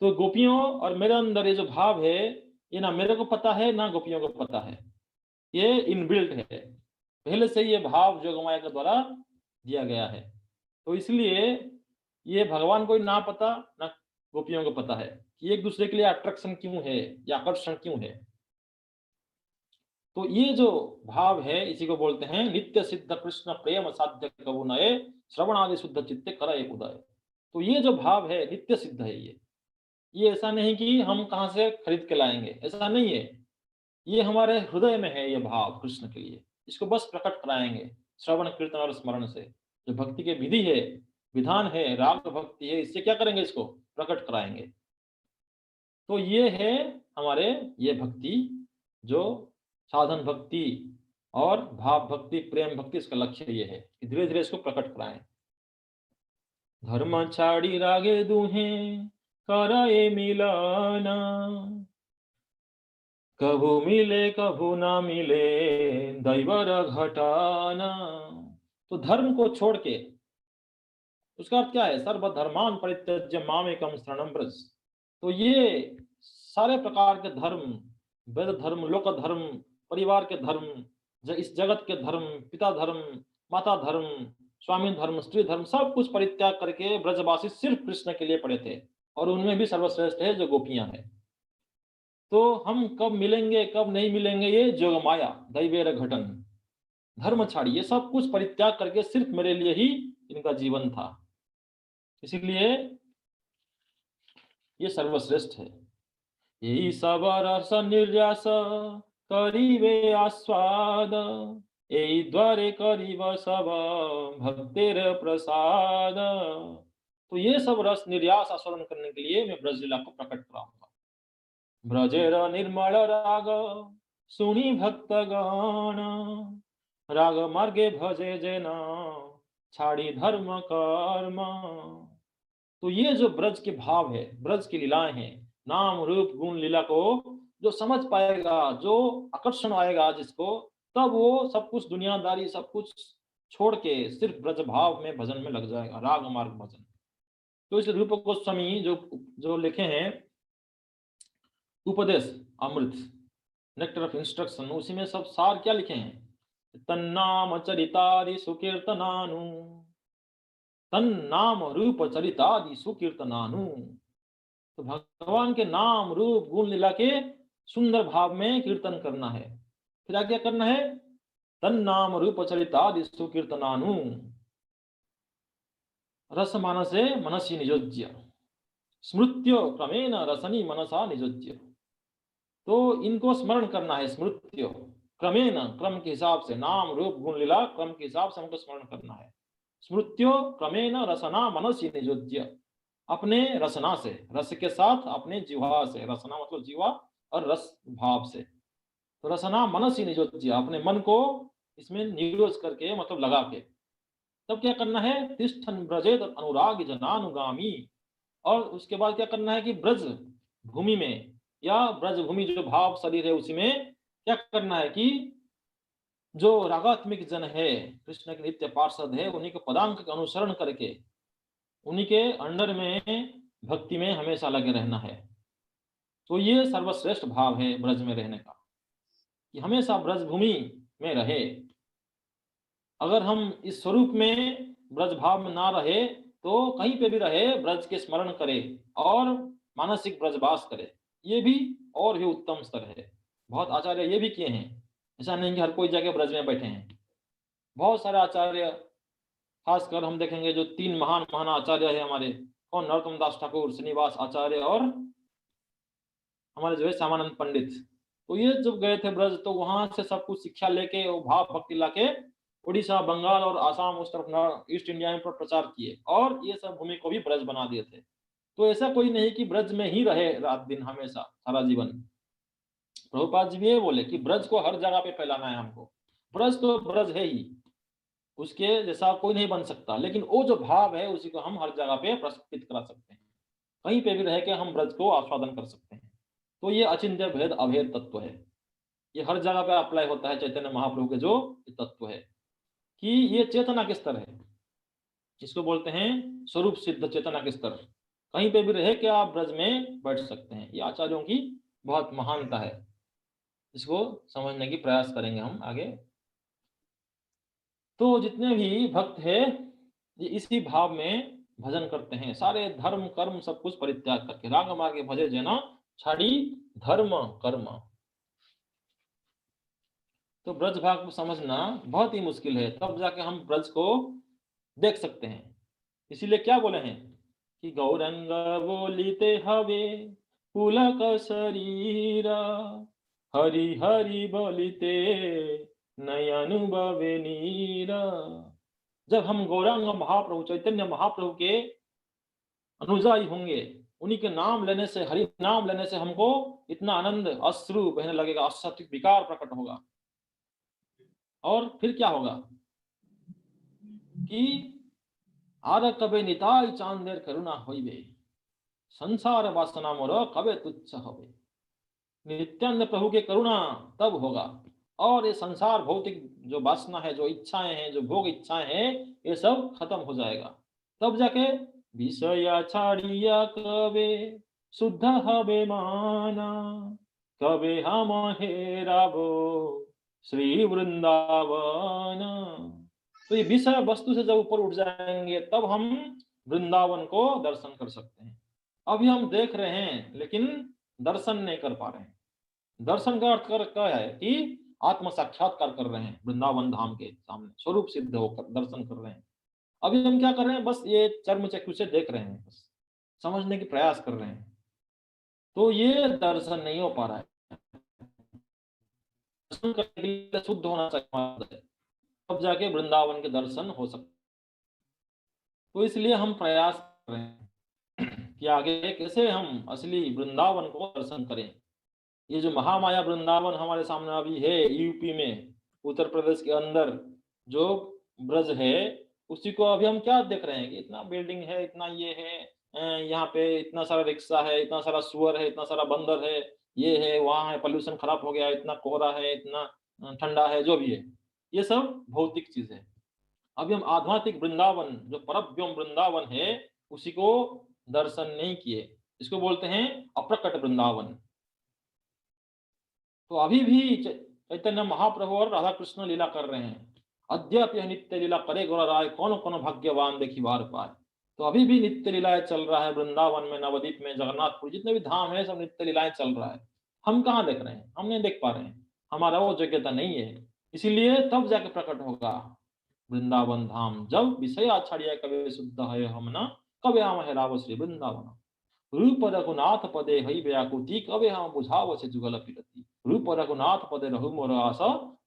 S1: तो गोपियों और मेरे अंदर ये जो भाव है, ये ना मेरे को पता है ना गोपियों को पता है, ये इनबिल्ट है, पहले से ये भाव जोगमाया के द्वारा दिया गया है। तो इसलिए ये भगवान को ना पता ना गोपियों को पता है कि एक दूसरे के लिए अट्रैक्शन क्यों है या आकर्षण क्यों है। तो ये जो भाव है इसी को बोलते हैं नित्य सिद्ध कृष्ण प्रेम साध्य कबु नए, श्रवण आदि शुद्ध चित्ते करे उदय। तो ये जो भाव है नित्य सिद्ध है। ये ऐसा नहीं कि हम कहां से खरीद के लाएंगे, ऐसा नहीं है। ये हमारे हृदय में है ये भाव कृष्ण के लिए, इसको बस प्रकट कराएंगे श्रवण कीर्तन और स्मरण से। जो भक्ति के विधि है, विधान है, राग भक्ति है, इससे क्या करेंगे? इसको प्रकट कराएंगे। तो ये है हमारे ये भक्ति, जो साधन भक्ति और भाव भक्ति, प्रेम भक्ति, इसका लक्ष्य ये है कि धीरे धीरे इसको प्रकट कराएं। धर्म छाड़ी रागे दुहे कराए मिलाना, कभू मिले कभू ना मिले दैवर घटाना। तो धर्म को छोड़ के, उसका अर्थ क्या है? सर्वधर्मान परित्यज्य मामेकम शरणं व्रज। तो ये सारे प्रकार के धर्म, वेद धर्म, लोक धर्म, परिवार के धर्म, इस जगत के धर्म, पिता धर्म, माता धर्म, स्वामी धर्म, स्त्री धर्म, सब कुछ परित्याग करके ब्रजवासी सिर्फ कृष्ण के लिए पड़े थे, और उनमें भी सर्वश्रेष्ठ है जो गोपियां हैं। तो हम कब मिलेंगे कब नहीं मिलेंगे, ये जोग माया दैवेर घटन, धर्म छाड़ी, ये सब कुछ परित्याग करके सिर्फ मेरे लिए ही इनका जीवन था, इसीलिए ये सर्वश्रेष्ठ है। यही सब रस निर्यास करीबे आस्वाद, यही द्वारे करीब सब भक्तेर प्रसाद। तो ये सब रस निर्यास आस्वादन करने के लिए मैं ब्रज लीला को प्रकट कराऊंगा। ब्रजेर निर्मल राग सुनी भक्त गण, राग मार्गे भजे जेना छाड़ी धर्म कर्म। तो ये जो ब्रज के भाव है, ब्रज की लीलाएं हैं, नाम रूप गुण लीला को जो समझ पाएगा, जो आकर्षण आएगा जिसको, तब वो सब कुछ दुनियादारी सब कुछ छोड़ के सिर्फ ब्रज भाव में भजन में लग जाएगा, राग मार्ग भजन। तो इस रूप गोस्वामी जो जो लिखे हैं उपदेश अमृत, नेक्टर ऑफ इंस्ट्रक्शन, उसी में सब सार क्या लिखे हैं? तन्नाम चरितादि सुकीर्तनानु, तन्नाम रूप चरितादि सुकीर्तनानु। तो भगवान के नाम रूप गुण लीला के सुंदर भाव में कीर्तन करना है। फिर आगे क्या करना है, तन्नाम रूप चरितादि सुकीर्तनानु रस मानसे मनसी नियोज्य स्मृत्यो क्रमेण रसनी मनसा नियोज्य। तो इनको स्मरण करना है, स्मृत्यो क्रमेण, क्रम के हिसाब से, नाम रूप गुण लीला क्रम के हिसाब से हमको स्मरण करना है। स्मृत्यो क्रमेण रसना मनसी नियोज्य, अपने रसना से, रस के साथ अपने जिह्वा से, रसना मतलब जिह्वा और रस भाव से, तो रसना मनसी नियोज्य, अपने मन को इसमें नियोज करके मतलब लगा के। तब क्या करना है, तिष्ठन ब्रजेत अनुराग जनानुगामी, और उसके बाद क्या करना है कि ब्रज भूमि में या ब्रज भूमि जो भाव शरीर है उसी में क्या करना है कि जो रागात्मिक जन है, कृष्ण के नित्य पार्षद है, उन्हीं के पदांक का अनुसरण करके उन्हीं के अंडर में भक्ति में हमेशा लगे रहना है। तो ये सर्वश्रेष्ठ भाव है ब्रज में रहने का, कि हमेशा ब्रज भूमि में रहे। अगर हम इस स्वरूप में ब्रज भाव में ना रहे तो कहीं पे भी रहे ब्रज के स्मरण करे और मानसिक ब्रजवास करे, ये भी और भी उत्तम स्तर है। बहुत आचार्य ये भी किए हैं, ऐसा नहीं कि हर कोई जगह ब्रज में बैठे हैं। बहुत सारे आचार्य, खासकर हम देखेंगे जो तीन महान महान आचार्य है हमारे, कौन, नरोत्तम दास ठाकुर, श्रीनिवास आचार्य और हमारे जो है श्यामानंद पंडित। तो ये जब गए थे ब्रज तो वहां से सब कुछ शिक्षा लेके वो भाव भक्ति लाके उड़ीसा, बंगाल और आसाम, उस तरफ ईस्ट इंडिया में प्रचार किए और ये सब भूमि को भी ब्रज बना दिए थे। तो ऐसा कोई नहीं कि ब्रज में ही रहे रात दिन हमेशा सारा जीवन। प्रभुपाद जी भी ये बोले कि ब्रज को हर जगह पे फैलाना है हमको। ब्रज तो ब्रज है ही, उसके जैसा कोई नहीं बन सकता, लेकिन वो जो भाव है उसी को हम हर जगह पे प्रस्फुटित करा सकते हैं। कहीं पे भी रह के हम ब्रज को आस्वादन कर सकते हैं। तो ये अचिंत्य भेद अभेद तत्व है, ये हर जगह पे अप्लाई होता है चैतन्य महाप्रभु के जो तत्व है कि ये चेतना के स्तर है, इसको बोलते हैं स्वरूप सिद्ध चेतना के स्तर। कहीं पे भी रहे कि आप ब्रज में बैठ सकते हैं। ये आचार्यों की बहुत महानता है, इसको समझने की प्रयास करेंगे हम आगे। तो जितने भी भक्त हैं ये इसी भाव में भजन करते हैं, सारे धर्म कर्म सब कुछ परित्याग करके। राग मार्गे भजे जना छाड़ी धर्म कर्म। तो ब्रज भाग को समझना बहुत ही मुश्किल है, तब जाके हम ब्रज को देख सकते हैं। इसीलिए क्या बोले हैं कि गौरंग बोलिते हवे पुलक शरीरा, हरि हरि बोलिते नयन बवे नीरा। जब हम गौरांग महाप्रभु चैतन्य महाप्रभु के अनुयायी होंगे, उन्हीं के नाम लेने से, हरि नाम लेने से हमको इतना आनंद अश्रु बहने लगेगा, असात्विक विकार प्रकट होगा। और फिर क्या होगा कि आर कबे निताई चांदेर करुणा होइबे, संसार वासना मोर कबे तुच्छ होवे। नित्यानंद प्रभु के करुणा तब होगा और ये संसार भौतिक जो वासना है, जो इच्छाएं हैं, जो भोग इच्छाएं हैं, ये सब खत्म हो जाएगा। तब जाके विषया छाड़िया कबे शुद्ध हबे माना, कबे हम हेराबो श्री वृंदावन। तो ये विषय वस्तु से जब ऊपर उठ जाएंगे तब हम वृंदावन को दर्शन कर सकते हैं। अभी हम देख रहे हैं लेकिन दर्शन नहीं कर पा रहे हैं। दर्शन का अर्थ क्या है कि आत्म साक्षात्कार कर रहे हैं, वृंदावन धाम के सामने स्वरूप सिद्ध होकर दर्शन कर रहे हैं। अभी हम क्या कर रहे हैं, बस ये चर्म चक्षु से देख रहे हैं, बस समझने की प्रयास कर रहे हैं। तो ये दर्शन नहीं हो पा रहा है। दर्शन करने के लिए शुद्ध होना चाहिए, तब जाके वृंदावन के दर्शन हो सकते। तो इसलिए हम प्रयास कर रहे हैं कि आगे कैसे हम असली वृंदावन को दर्शन करें। ये जो महामाया वृंदावन हमारे सामने अभी है यूपी में, उत्तर प्रदेश के अंदर जो ब्रज है, उसी को अभी हम क्या देख रहे हैं कि इतना बिल्डिंग है, इतना ये है, यहाँ पे इतना सारा रिक्शा है, इतना सारा सुअर है, इतना सारा बंदर है, ये है, वहाँ है, पोल्यूशन खराब हो गया, इतना कोहरा है, इतना ठंडा है, जो भी है, ये सब भौतिक चीज है। अभी हम आध्यात्मिक वृंदावन जो परब्योम वृंदावन है उसी को दर्शन नहीं किए, इसको बोलते हैं अप्रकट वृंदावन। तो अभी भी चैतन्य महाप्रभु और राधा कृष्ण लीला कर रहे हैं। अद्यापि नित्य लीला करे गोरा राय, कौन कौन भाग्यवान देखी बार पाए। तो अभी भी नित्य लीलाएं चल रहा है वृंदावन में, नवद्वीप में, जगन्नाथपुर, जितने भी धाम है सब नित्य लीलाएं चल रहा है। हम कहाँ देख रहे हैं, हम नहीं देख पा रहे हैं। हमारा वो योग्यता नहीं है, इसीलिए तब जाके प्रकट होगा वृंदावन धाम। जब विषय आचार्य कवे शुद्ध है हमना, कवे हम है राव श्री वृंदावन। रूप रघुनाथ पदे हई व्याकुति, कवे हम बुझाव से जुगल फिरती। रूप रघुनाथ पदे रहु मोर आस,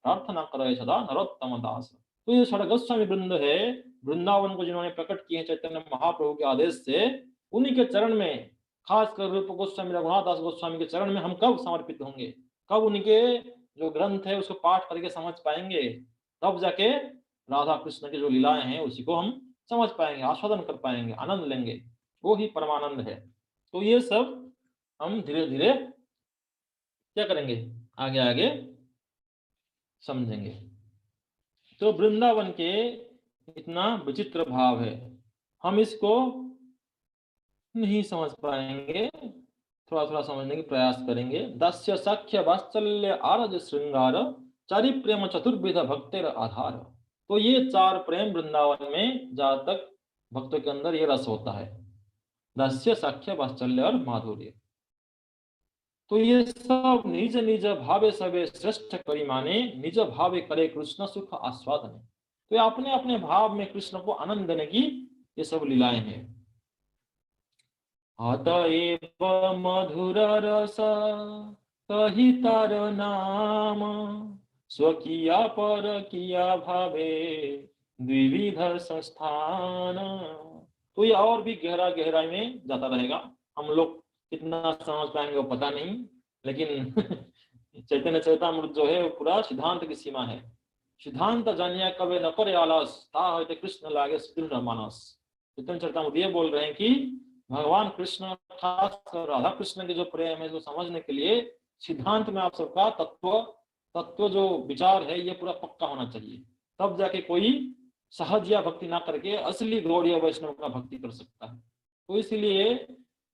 S1: प्रार्थना करे सदा नरोत्तम दास। तो ये षड गोस्वामी वृंद है, वृंदावन को जिन्होंने प्रकट किए चैतन्य महाप्रभु के आदेश से, उन्हीं के चरण में, खासकर रूप गोस्वामी रघुनाथ दास गोस्वामी के चरण में हम कब समर्पित होंगे, कब उनके जो ग्रंथ है उसको पाठ करके समझ पाएंगे, तब जाके राधा कृष्ण की जो लीलाएं हैं उसी को हम समझ पाएंगे, आस्वादन कर पाएंगे, आनंद लेंगे। वो ही परमानंद है। तो ये सब हम धीरे धीरे क्या करेंगे, आगे आगे समझेंगे। तो वृंदावन के इतना विचित्र भाव है, हम इसको नहीं समझ पाएंगे, थोड़ा थोड़ा समझने की प्रयास करेंगे। दस्य सख्य वात्सल्य आरज श्रृंगार, चारि प्रेम चतुर्विध भक्तेर आधार। तो ये चार प्रेम वृंदावन में जहां तक भक्तों के अंदर ये रस होता है, दस्य सख्य वात्सल्य और माधुर्य। तो ये सब निज निज भावे सबे श्रेष्ठ करी माने, निज भावे करे कृष्ण सुख आस्वादन। तो ये अपने अपने भाव में कृष्ण को आनंद देने की ये सब लीलाएं हैं। अतएव मधुर रस कही तार नाम, स्वकिया पर किया भावे द्विविध संस्थान। तो ये और भी गहराई में जाता रहेगा, हम लोग कितना समझ पाएंगे वो पता नहीं, लेकिन चैतन्य चरितामृत जो है वो पूरा सिद्धांत की सीमा है। सिद्धांत जानिया कवे न करे आलस, ता कृष्ण लागे सुदृढ़ मानस। चैतन्य चरितामृत ये बोल रहे हैं कि भगवान कृष्ण, खासकर राधा कृष्ण के जो प्रेम है जो समझने के लिए सिद्धांत में आप सबका तत्व जो विचार है ये पूरा पक्का होना चाहिए, तब जाके कोई सहज या भक्ति ना करके असली गौड़ीय वैष्णव का भक्ति कर सकता है। तो इसलिए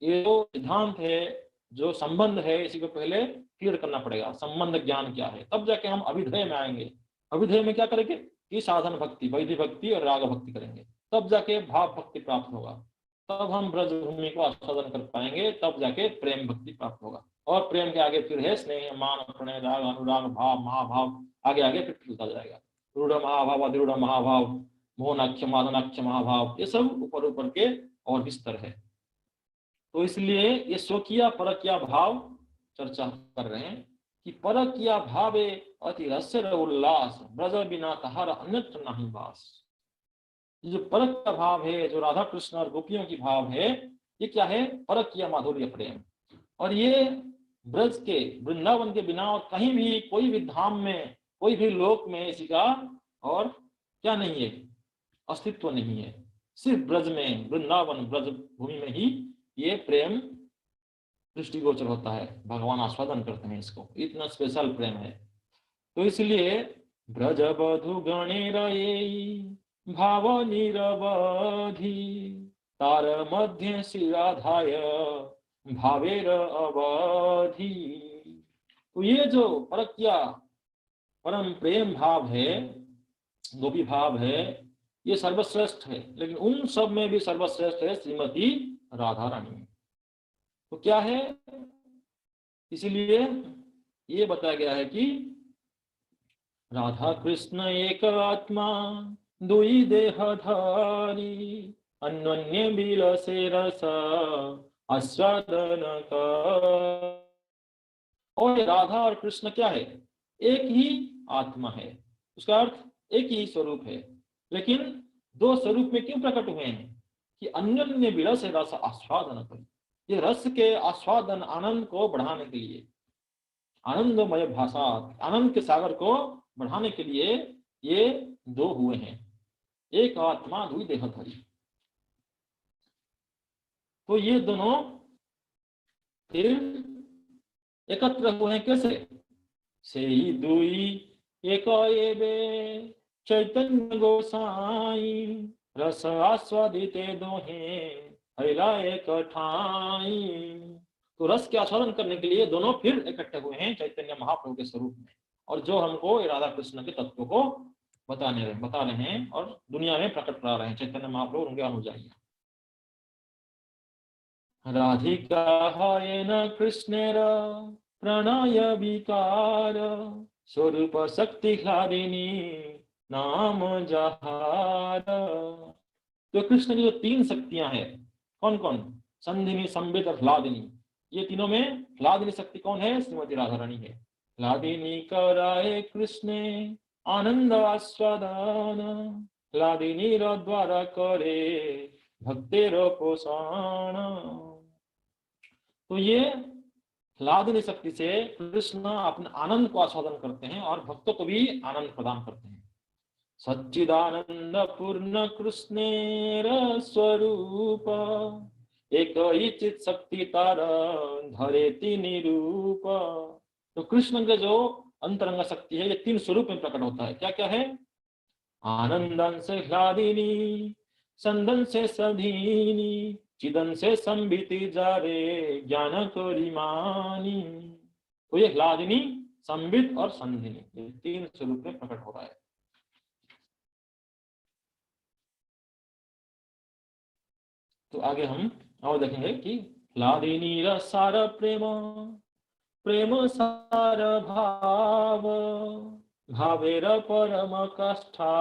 S1: ये जो सिद्धांत है, जो संबंध है, इसी को पहले क्लियर करना पड़ेगा, संबंध ज्ञान क्या है, तब जाके हम अभिधेय में आएंगे। अभिधेय में क्या करेंगे कि साधन भक्ति, वैधि भक्ति और राग भक्ति करेंगे, तब जाके भाव भक्ति प्राप्त होगा, तब हम ब्रज भूमि को आस्वादन कर पाएंगे, तब जाके प्रेम भक्ति प्राप्त होगा। और प्रेम के आगे फिर है स्नेह मान प्रणय राग अनुराग भाव महाभाव, आगे आगे फिर खुलता जाएगा। रूढ़ महाभाव, अधिरूढ़ महाभाव, मोहनाख्य मादनाख्य महाभाव, ये सब ऊपर ऊपर के और भी स्तर है। तो इसलिए ये स्वकीय परकीय भाव चर्चा कर रहे हैं कि परकीय भावे अति रस्य उल्लास, ब्रज बिना तहार अन्यत्र नहीं वास। जो परकीय भाव है, जो राधा कृष्ण और गोपियों की भाव है, ये क्या है, परकीय माधुर्य प्रेम। और ये ब्रज के, वृंदावन के बिना और कहीं भी, कोई भी धाम में, कोई भी लोक में इसी का और क्या नहीं है, अस्तित्व नहीं है। सिर्फ ब्रज में, वृंदावन ब्रज भूमि में ही ये प्रेम दृष्टिगोचर होता है, भगवान आस्वादन करते हैं इसको, इतना स्पेशल प्रेम है। तो इसलिए ब्रज बधु गणेर भाव निरवधि, तार मध्य शिराधाय भावेर अवधि। तो ये जो परकिया परम प्रेम भाव है, गोपी भाव है, ये सर्वश्रेष्ठ है, लेकिन उन सब में भी सर्वश्रेष्ठ है श्रीमती राधा रानी। तो क्या है, इसीलिए ये बताया गया है कि राधा कृष्ण एक आत्मा दुई देह धारी, अन्योन्य बिलसे रस आस्वादन कर। और राधा और कृष्ण क्या है, एक ही आत्मा है, उसका अर्थ एक ही स्वरूप है, लेकिन दो स्वरूप में क्यों प्रकट हुए हैं कि अन्योन्य विरस रस आस्वादन कर। ये रस के आस्वादन, आनंद को बढ़ाने के लिए, आनंदमय भाषा, आनंद के सागर को बढ़ाने के लिए ये दो हुए हैं, एक आत्मा दुई देहधारी। तो ये दोनों फिर एकत्र हुए हैं कैसे, से ही दुई एक एबे चैतन्य गोसाई, रस आस्वादिते दोहे हैला एक ठाई। तो रस के आस्वादन करने के लिए दोनों फिर इकट्ठे हुए हैं चैतन्य महाप्रभु के स्वरूप में, और जो हमको राधा कृष्ण के तत्व को बता रहे हैं और दुनिया में प्रकट करा रहे हैं चैतन्य महाप्रभु उनके अनुयायी। राधिका हायेन कृष्णेर प्रणय विकार, स्वरूप शक्ति ह्लादिनी नाम जहार। तो कृष्ण की जो तीन शक्तियां हैं, कौन कौन? संधिनी, संबित और ह्लादिनी। ये तीनों में ह्लादिनी शक्ति कौन है? श्रीमती राधा रानी है। ह्लादिनी कराए कृष्णे आनंद आस्वादन, ह्लादिनी द्वारा करे भक्तेर पोषण। तो ये ह्लादिनी शक्ति से कृष्ण अपने आनंद को आस्वादन करते हैं और भक्तों को भी आनंद प्रदान करते हैं। सच्चिदानंद पूर्ण कृष्णेर स्वरूप, एक ही चित शक्ति तार धरेति निरूप। तो कृष्ण के जो अंतरंग शक्ति है, ये तीन स्वरूप में प्रकट होता है। क्या क्या है? आनंदन से ह्लादिनी, संदन से सधीनी, चिदन से संबिति जारे ज्ञान करिमानी। तो ये ह्लादिनी, संबित और संधिनी, ये तीन स्वरूप में प्रकट हो रहा है। तो आगे हम और देखेंगे कि ह्लादिनी रसार प्रेम, प्रेम सार भाव, भावेर परम काष्ठा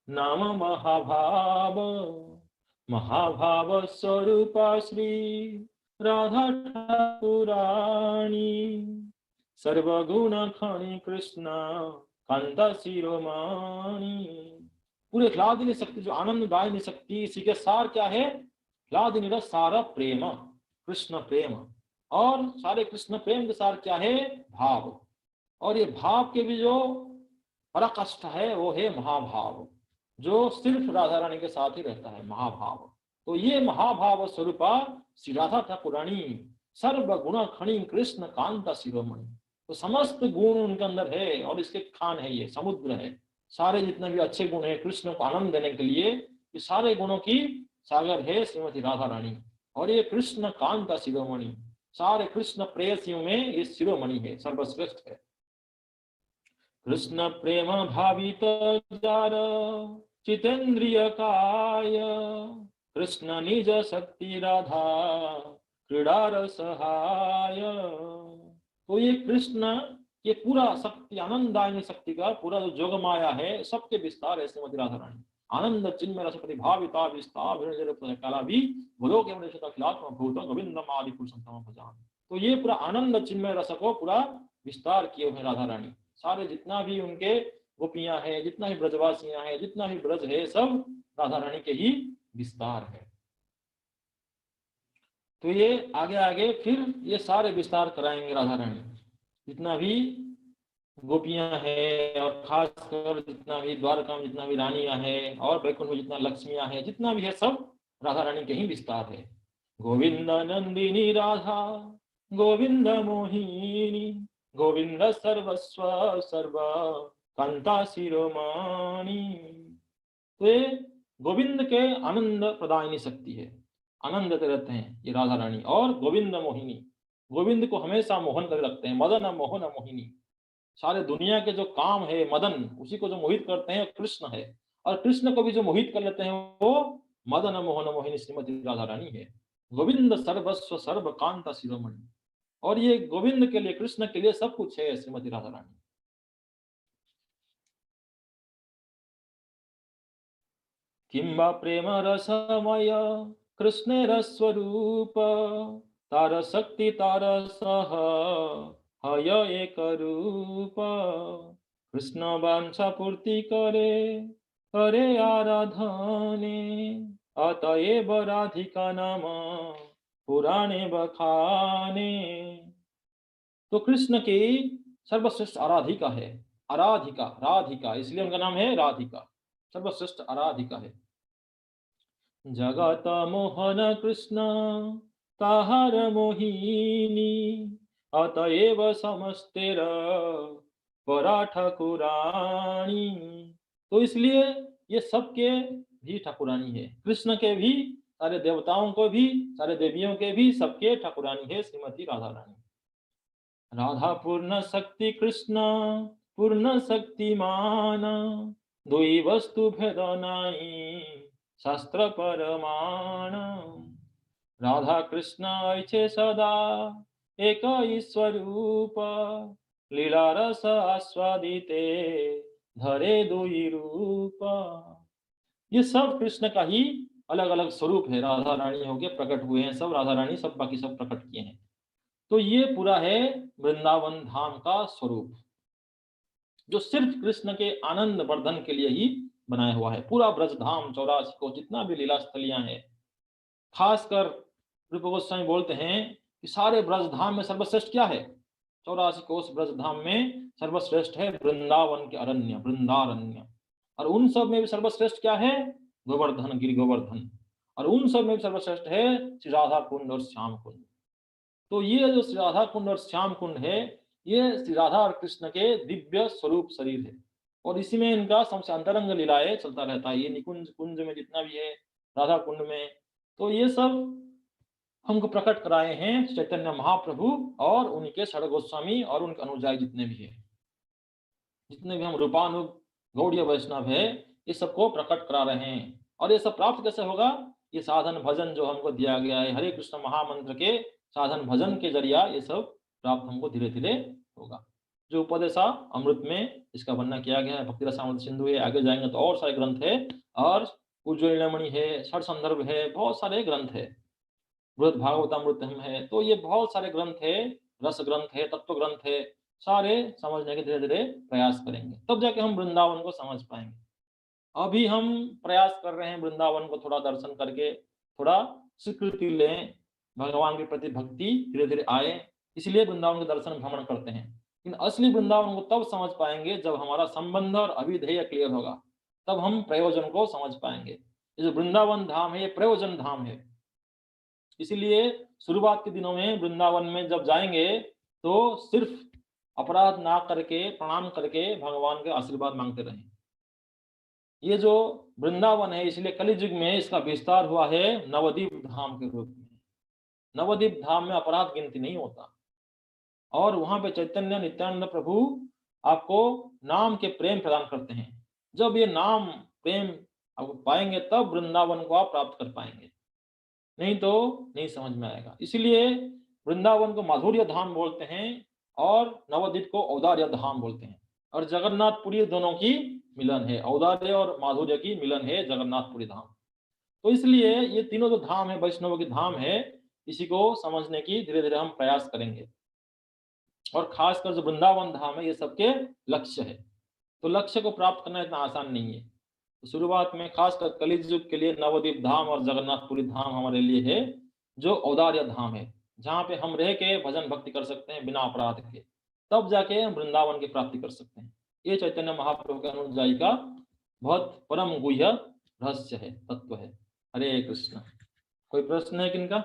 S1: नाम महाभाव। महाभाव स्वरूपा श्री राधा ठाकुराणी, सर्वगुण खनि कृष्ण कांता शिरोमणि। पूरे ह्लादिनी शक्ति, जो आनंददायिनी शक्ति, इसी के सार क्या है? ह्लादिनी रस सारा प्रेम, कृष्ण प्रेम। और सारे कृष्ण प्रेम के सार क्या है? भाव। और ये भाव के भी जो पराकाष्ठा है वो है महाभाव, जो सिर्फ राधा रानी के साथ ही रहता है, महाभाव। तो ये महाभाव स्वरूपा श्री राधा ठाकुरानी, सर्व गुण खनि कृष्ण कांता शिरोमणि। तो समस्त गुण उनके अंदर है और इसके खान है, ये समुद्र है। सारे जितने भी अच्छे गुण है कृष्ण को आनंद देने के लिए, ये सारे गुणों की सागर है श्रीमती राधा रानी। और ये कृष्ण कांता शिरोमणि, सारे कृष्ण प्रेयसियों में ये शिरोमणि है, सर्वश्रेष्ठ है। कृष्ण प्रेम भावित जार चितेन्द्रिय काय, कृष्ण निज शक्ति राधा क्रीड़ा सहाय। तो ये कृष्ण, ये पूरा शक्ति, आनंदायिनी शक्ति का पूरा जो जोग माया है, सबके विस्तार है श्रीमती राधा रानी। आनंद चिन्मय रसपति भाविता विस्तार काला भी भूलो के भूत गोविंदम आदि पुरुषम भजान। तो ये पूरा आनंद चिन्मय रस को पूरा विस्तार किए हुए राधा रानी। सारे जितना भी उनके गोपियां हैं, जितना भी ब्रजवासियां हैं, जितना भी ब्रज है, सब राधा रानी के ही विस्तार है। तो ये आगे आगे फिर ये सारे विस्तार कराएंगे राधा रानी। जितना भी गोपियां हैं और खासकर जितना भी द्वारका में जितना भी रानियां हैं और वैकुंठ में जितना लक्ष्मियां हैं, जितना भी है, सब राधा रानी के ही विस्तार है। गोविंद नंदिनी राधा गोविंद मोहिनी, गोविंद सर्वस्व सर्व कांता शिरोमणि। तो ये गोविंद के आनंद प्रदायिनी शक्ति है, आनंद देते रहते हैं ये राधा रानी। और गोविंद मोहिनी, गोविंद को हमेशा मोहन कर रखते हैं, मदन मोहन मोहिनी। सारे दुनिया के जो काम है मदन, उसी को जो मोहित करते हैं कृष्ण है। और कृष्ण को भी जो मोहित कर लेते हैं वो मदन मोहन मोहिनी श्रीमती राधा रानी है। गोविंद सर्वस्व सर्व कांता शिरोमणि। और ये गोविंद के लिए, कृष्ण के लिए सब कुछ है श्रीमती राधा रानी। किंबा प्रेम रसमय कृष्ण स्वरूप, तार शक्ति तार सह हय एक रूप। कृष्ण वांछा पूर्ति करे करे आराधने, अतएव राधिका नाम पुराणे बखाने। तो कृष्ण की सर्वश्रेष्ठ आराधिका है, आराधिका राधिका, इसलिए उनका नाम है राधिका, सर्वश्रेष्ठ आराधिका है। जगत मोहन कृष्ण ताहार मोहिनी, अतएव समस्तेर परा ठाकुरानी। तो इसलिए ये सबके भी ठाकुरानी है, कृष्ण के भी, सारे देवताओं को भी, सारे देवियों के भी, सबके ठाकुरानी है श्रीमती राधा रानी। राधा पूर्ण शक्ति कृष्ण पूर्ण शक्तिमान, दुई वस्तु भेद नाई शास्त्र परमाण। राधा कृष्ण ऐछे सदा एक ही स्वरूप, लीला रस आस्वादिते धरे दुई रूप। ये सब कृष्ण का ही अलग अलग स्वरूप है। राधा रानी होके प्रकट हुए हैं, सब राधा रानी सब बाकी सब प्रकट किए हैं। तो ये पूरा है वृंदावन धाम का स्वरूप, जो सिर्फ कृष्ण के आनंद वर्धन के लिए ही बनाया हुआ है। पूरा ब्रज धाम 84 को जितना भी लीला स्थलियां हैं, खासकर रूप गोस्वामी बोलते हैं कि सारे ब्रज धाम में सर्वश्रेष्ठ क्या है? 84 कोस ब्रज धाम में सर्वश्रेष्ठ है वृंदावन के अरण्य, वृंदारण्य। और उन सब में भी सर्वश्रेष्ठ क्या है? गोवर्धन, गिरि गोवर्धन। और उन सब में भी सर्वश्रेष्ठ है श्री राधा कुंड और श्याम कुंड। तो ये जो श्री राधा कुंड और श्याम कुंड है, ये श्री राधा और कृष्ण के दिव्य स्वरूप शरीर है, और इसी में इनका सबसे अंतरंग लीलाएं चलता रहता है। ये निकुंज कुंज में जितना भी है, राधा कुंड में, तो ये सब हमको प्रकट कराए हैं चैतन्य महाप्रभु और उनके षड गोस्वामी और उनके अनुयायी जितने भी हैं, जितने भी हम रूपानुग गौड़ीय वैष्णव है, ये सबको प्रकट करा रहे हैं। और ये सब प्राप्त कैसे होगा? ये साधन भजन जो हमको दिया गया है, हरे कृष्ण महामंत्र के साधन भजन के जरिया ये सब प्राप्त हमको धीरे धीरे होगा। जो उपदेशा अमृत में इसका वर्णन किया गया है, भक्ति रसामृत सिंधु है, आगे जाएंगे तो और सारे ग्रंथ है, और उज्ज्वलमणि है, षड संदर्भ है, बहुत सारे ग्रंथ है, बृहद भागवतामृतम है। तो ये बहुत सारे ग्रंथ है, रस ग्रंथ है, तत्व ग्रंथ है, सारे समझने के धीरे धीरे प्रयास करेंगे, तब जाके हम वृंदावन को समझ पाएंगे। अभी हम प्रयास कर रहे हैं वृंदावन को थोड़ा दर्शन करके थोड़ा स्वीकृति लें, भगवान के प्रति भक्ति धीरे धीरे आए, इसलिए वृंदावन के दर्शन भ्रमण करते हैं। लेकिन असली वृंदावन को तब समझ पाएंगे जब हमारा संबंध और अभिधेय क्लियर होगा, तब हम प्रयोजन को समझ पाएंगे। ये जो वृंदावन धाम है, ये प्रयोजन धाम है। इसलिए शुरुआत के दिनों में वृंदावन में जब जाएंगे तो सिर्फ अपराध ना करके, प्रणाम करके भगवान के आशीर्वाद मांगते रहें। ये जो वृंदावन है, इसलिए कलियुग में इसका विस्तार हुआ है नवद्वीप धाम के रूप में। नवद्वीप धाम में अपराध गिनती नहीं होता, और वहां पे चैतन्य नित्यानंद प्रभु आपको नाम के प्रेम प्रदान करते हैं। जब ये नाम प्रेम आप पाएंगे तब वृंदावन को आप प्राप्त कर पाएंगे, नहीं तो नहीं समझ में आएगा। इसलिए वृंदावन को माधुर्य धाम बोलते हैं और नवद्वीप को औदार्य धाम बोलते हैं। और जगन्नाथपुरी दोनों की मिलन है, औदार्य और माधुर्य की मिलन है जगन्नाथपुरी धाम। तो इसलिए ये तीनों जो धाम है, वैष्णव की धाम है, इसी को समझने की धीरे धीरे हम प्रयास करेंगे। और खासकर जो वृंदावन धाम है, ये सबके लक्ष्य है। तो लक्ष्य को प्राप्त करना इतना आसान नहीं है। तो शुरुआत में खासकर कलियुग के लिए नवद्वीप धाम और जगन्नाथपुरी धाम हमारे लिए है, जो औदार्य धाम है, जहाँ पे हम रह के भजन भक्ति कर सकते हैं बिना अपराध के, तब जाके हम वृंदावन की प्राप्ति कर सकते हैं। ये चैतन्य महाप्रभु के अनुयायी का बहुत परम गुह्य रहस्य है, तत्व है। हरे कृष्ण। कोई प्रश्न है किनका?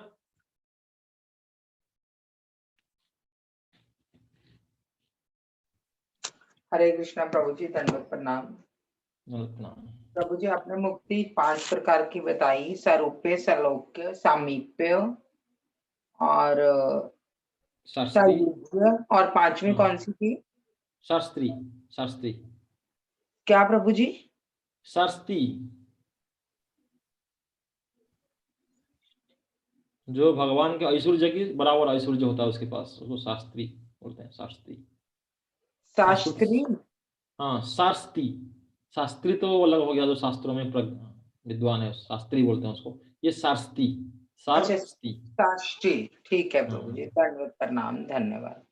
S3: हरे कृष्णा प्रभु जी, धन्यवाद, प्रणाम। प्रभु जी, आपने मुक्ति 5 प्रकार की बताई, सारूप्य, सलोक्य, सामीप्य और सायुज्य, और 5वीं कौन सी थी?
S1: शास्त्री। शास्त्री
S3: क्या प्रभु जी?
S1: शास्त्री, जो भगवान के ऐश्वर्य की बराबर ऐश्वर्य होता है उसके पास, उसको शास्त्री बोलते हैं। शास्त्री,
S3: शास्त्री?
S1: हाँ, शास्त्री। शास्त्री तो अलग हो गया, जो शास्त्रों में विद्वान है, शास्त्री बोलते हैं उसको। ये शास्त्री, शास्त्री।
S3: शास्त्री, ठीक है प्रभु जी, धन्यवाद, प्रणाम, धन्यवाद।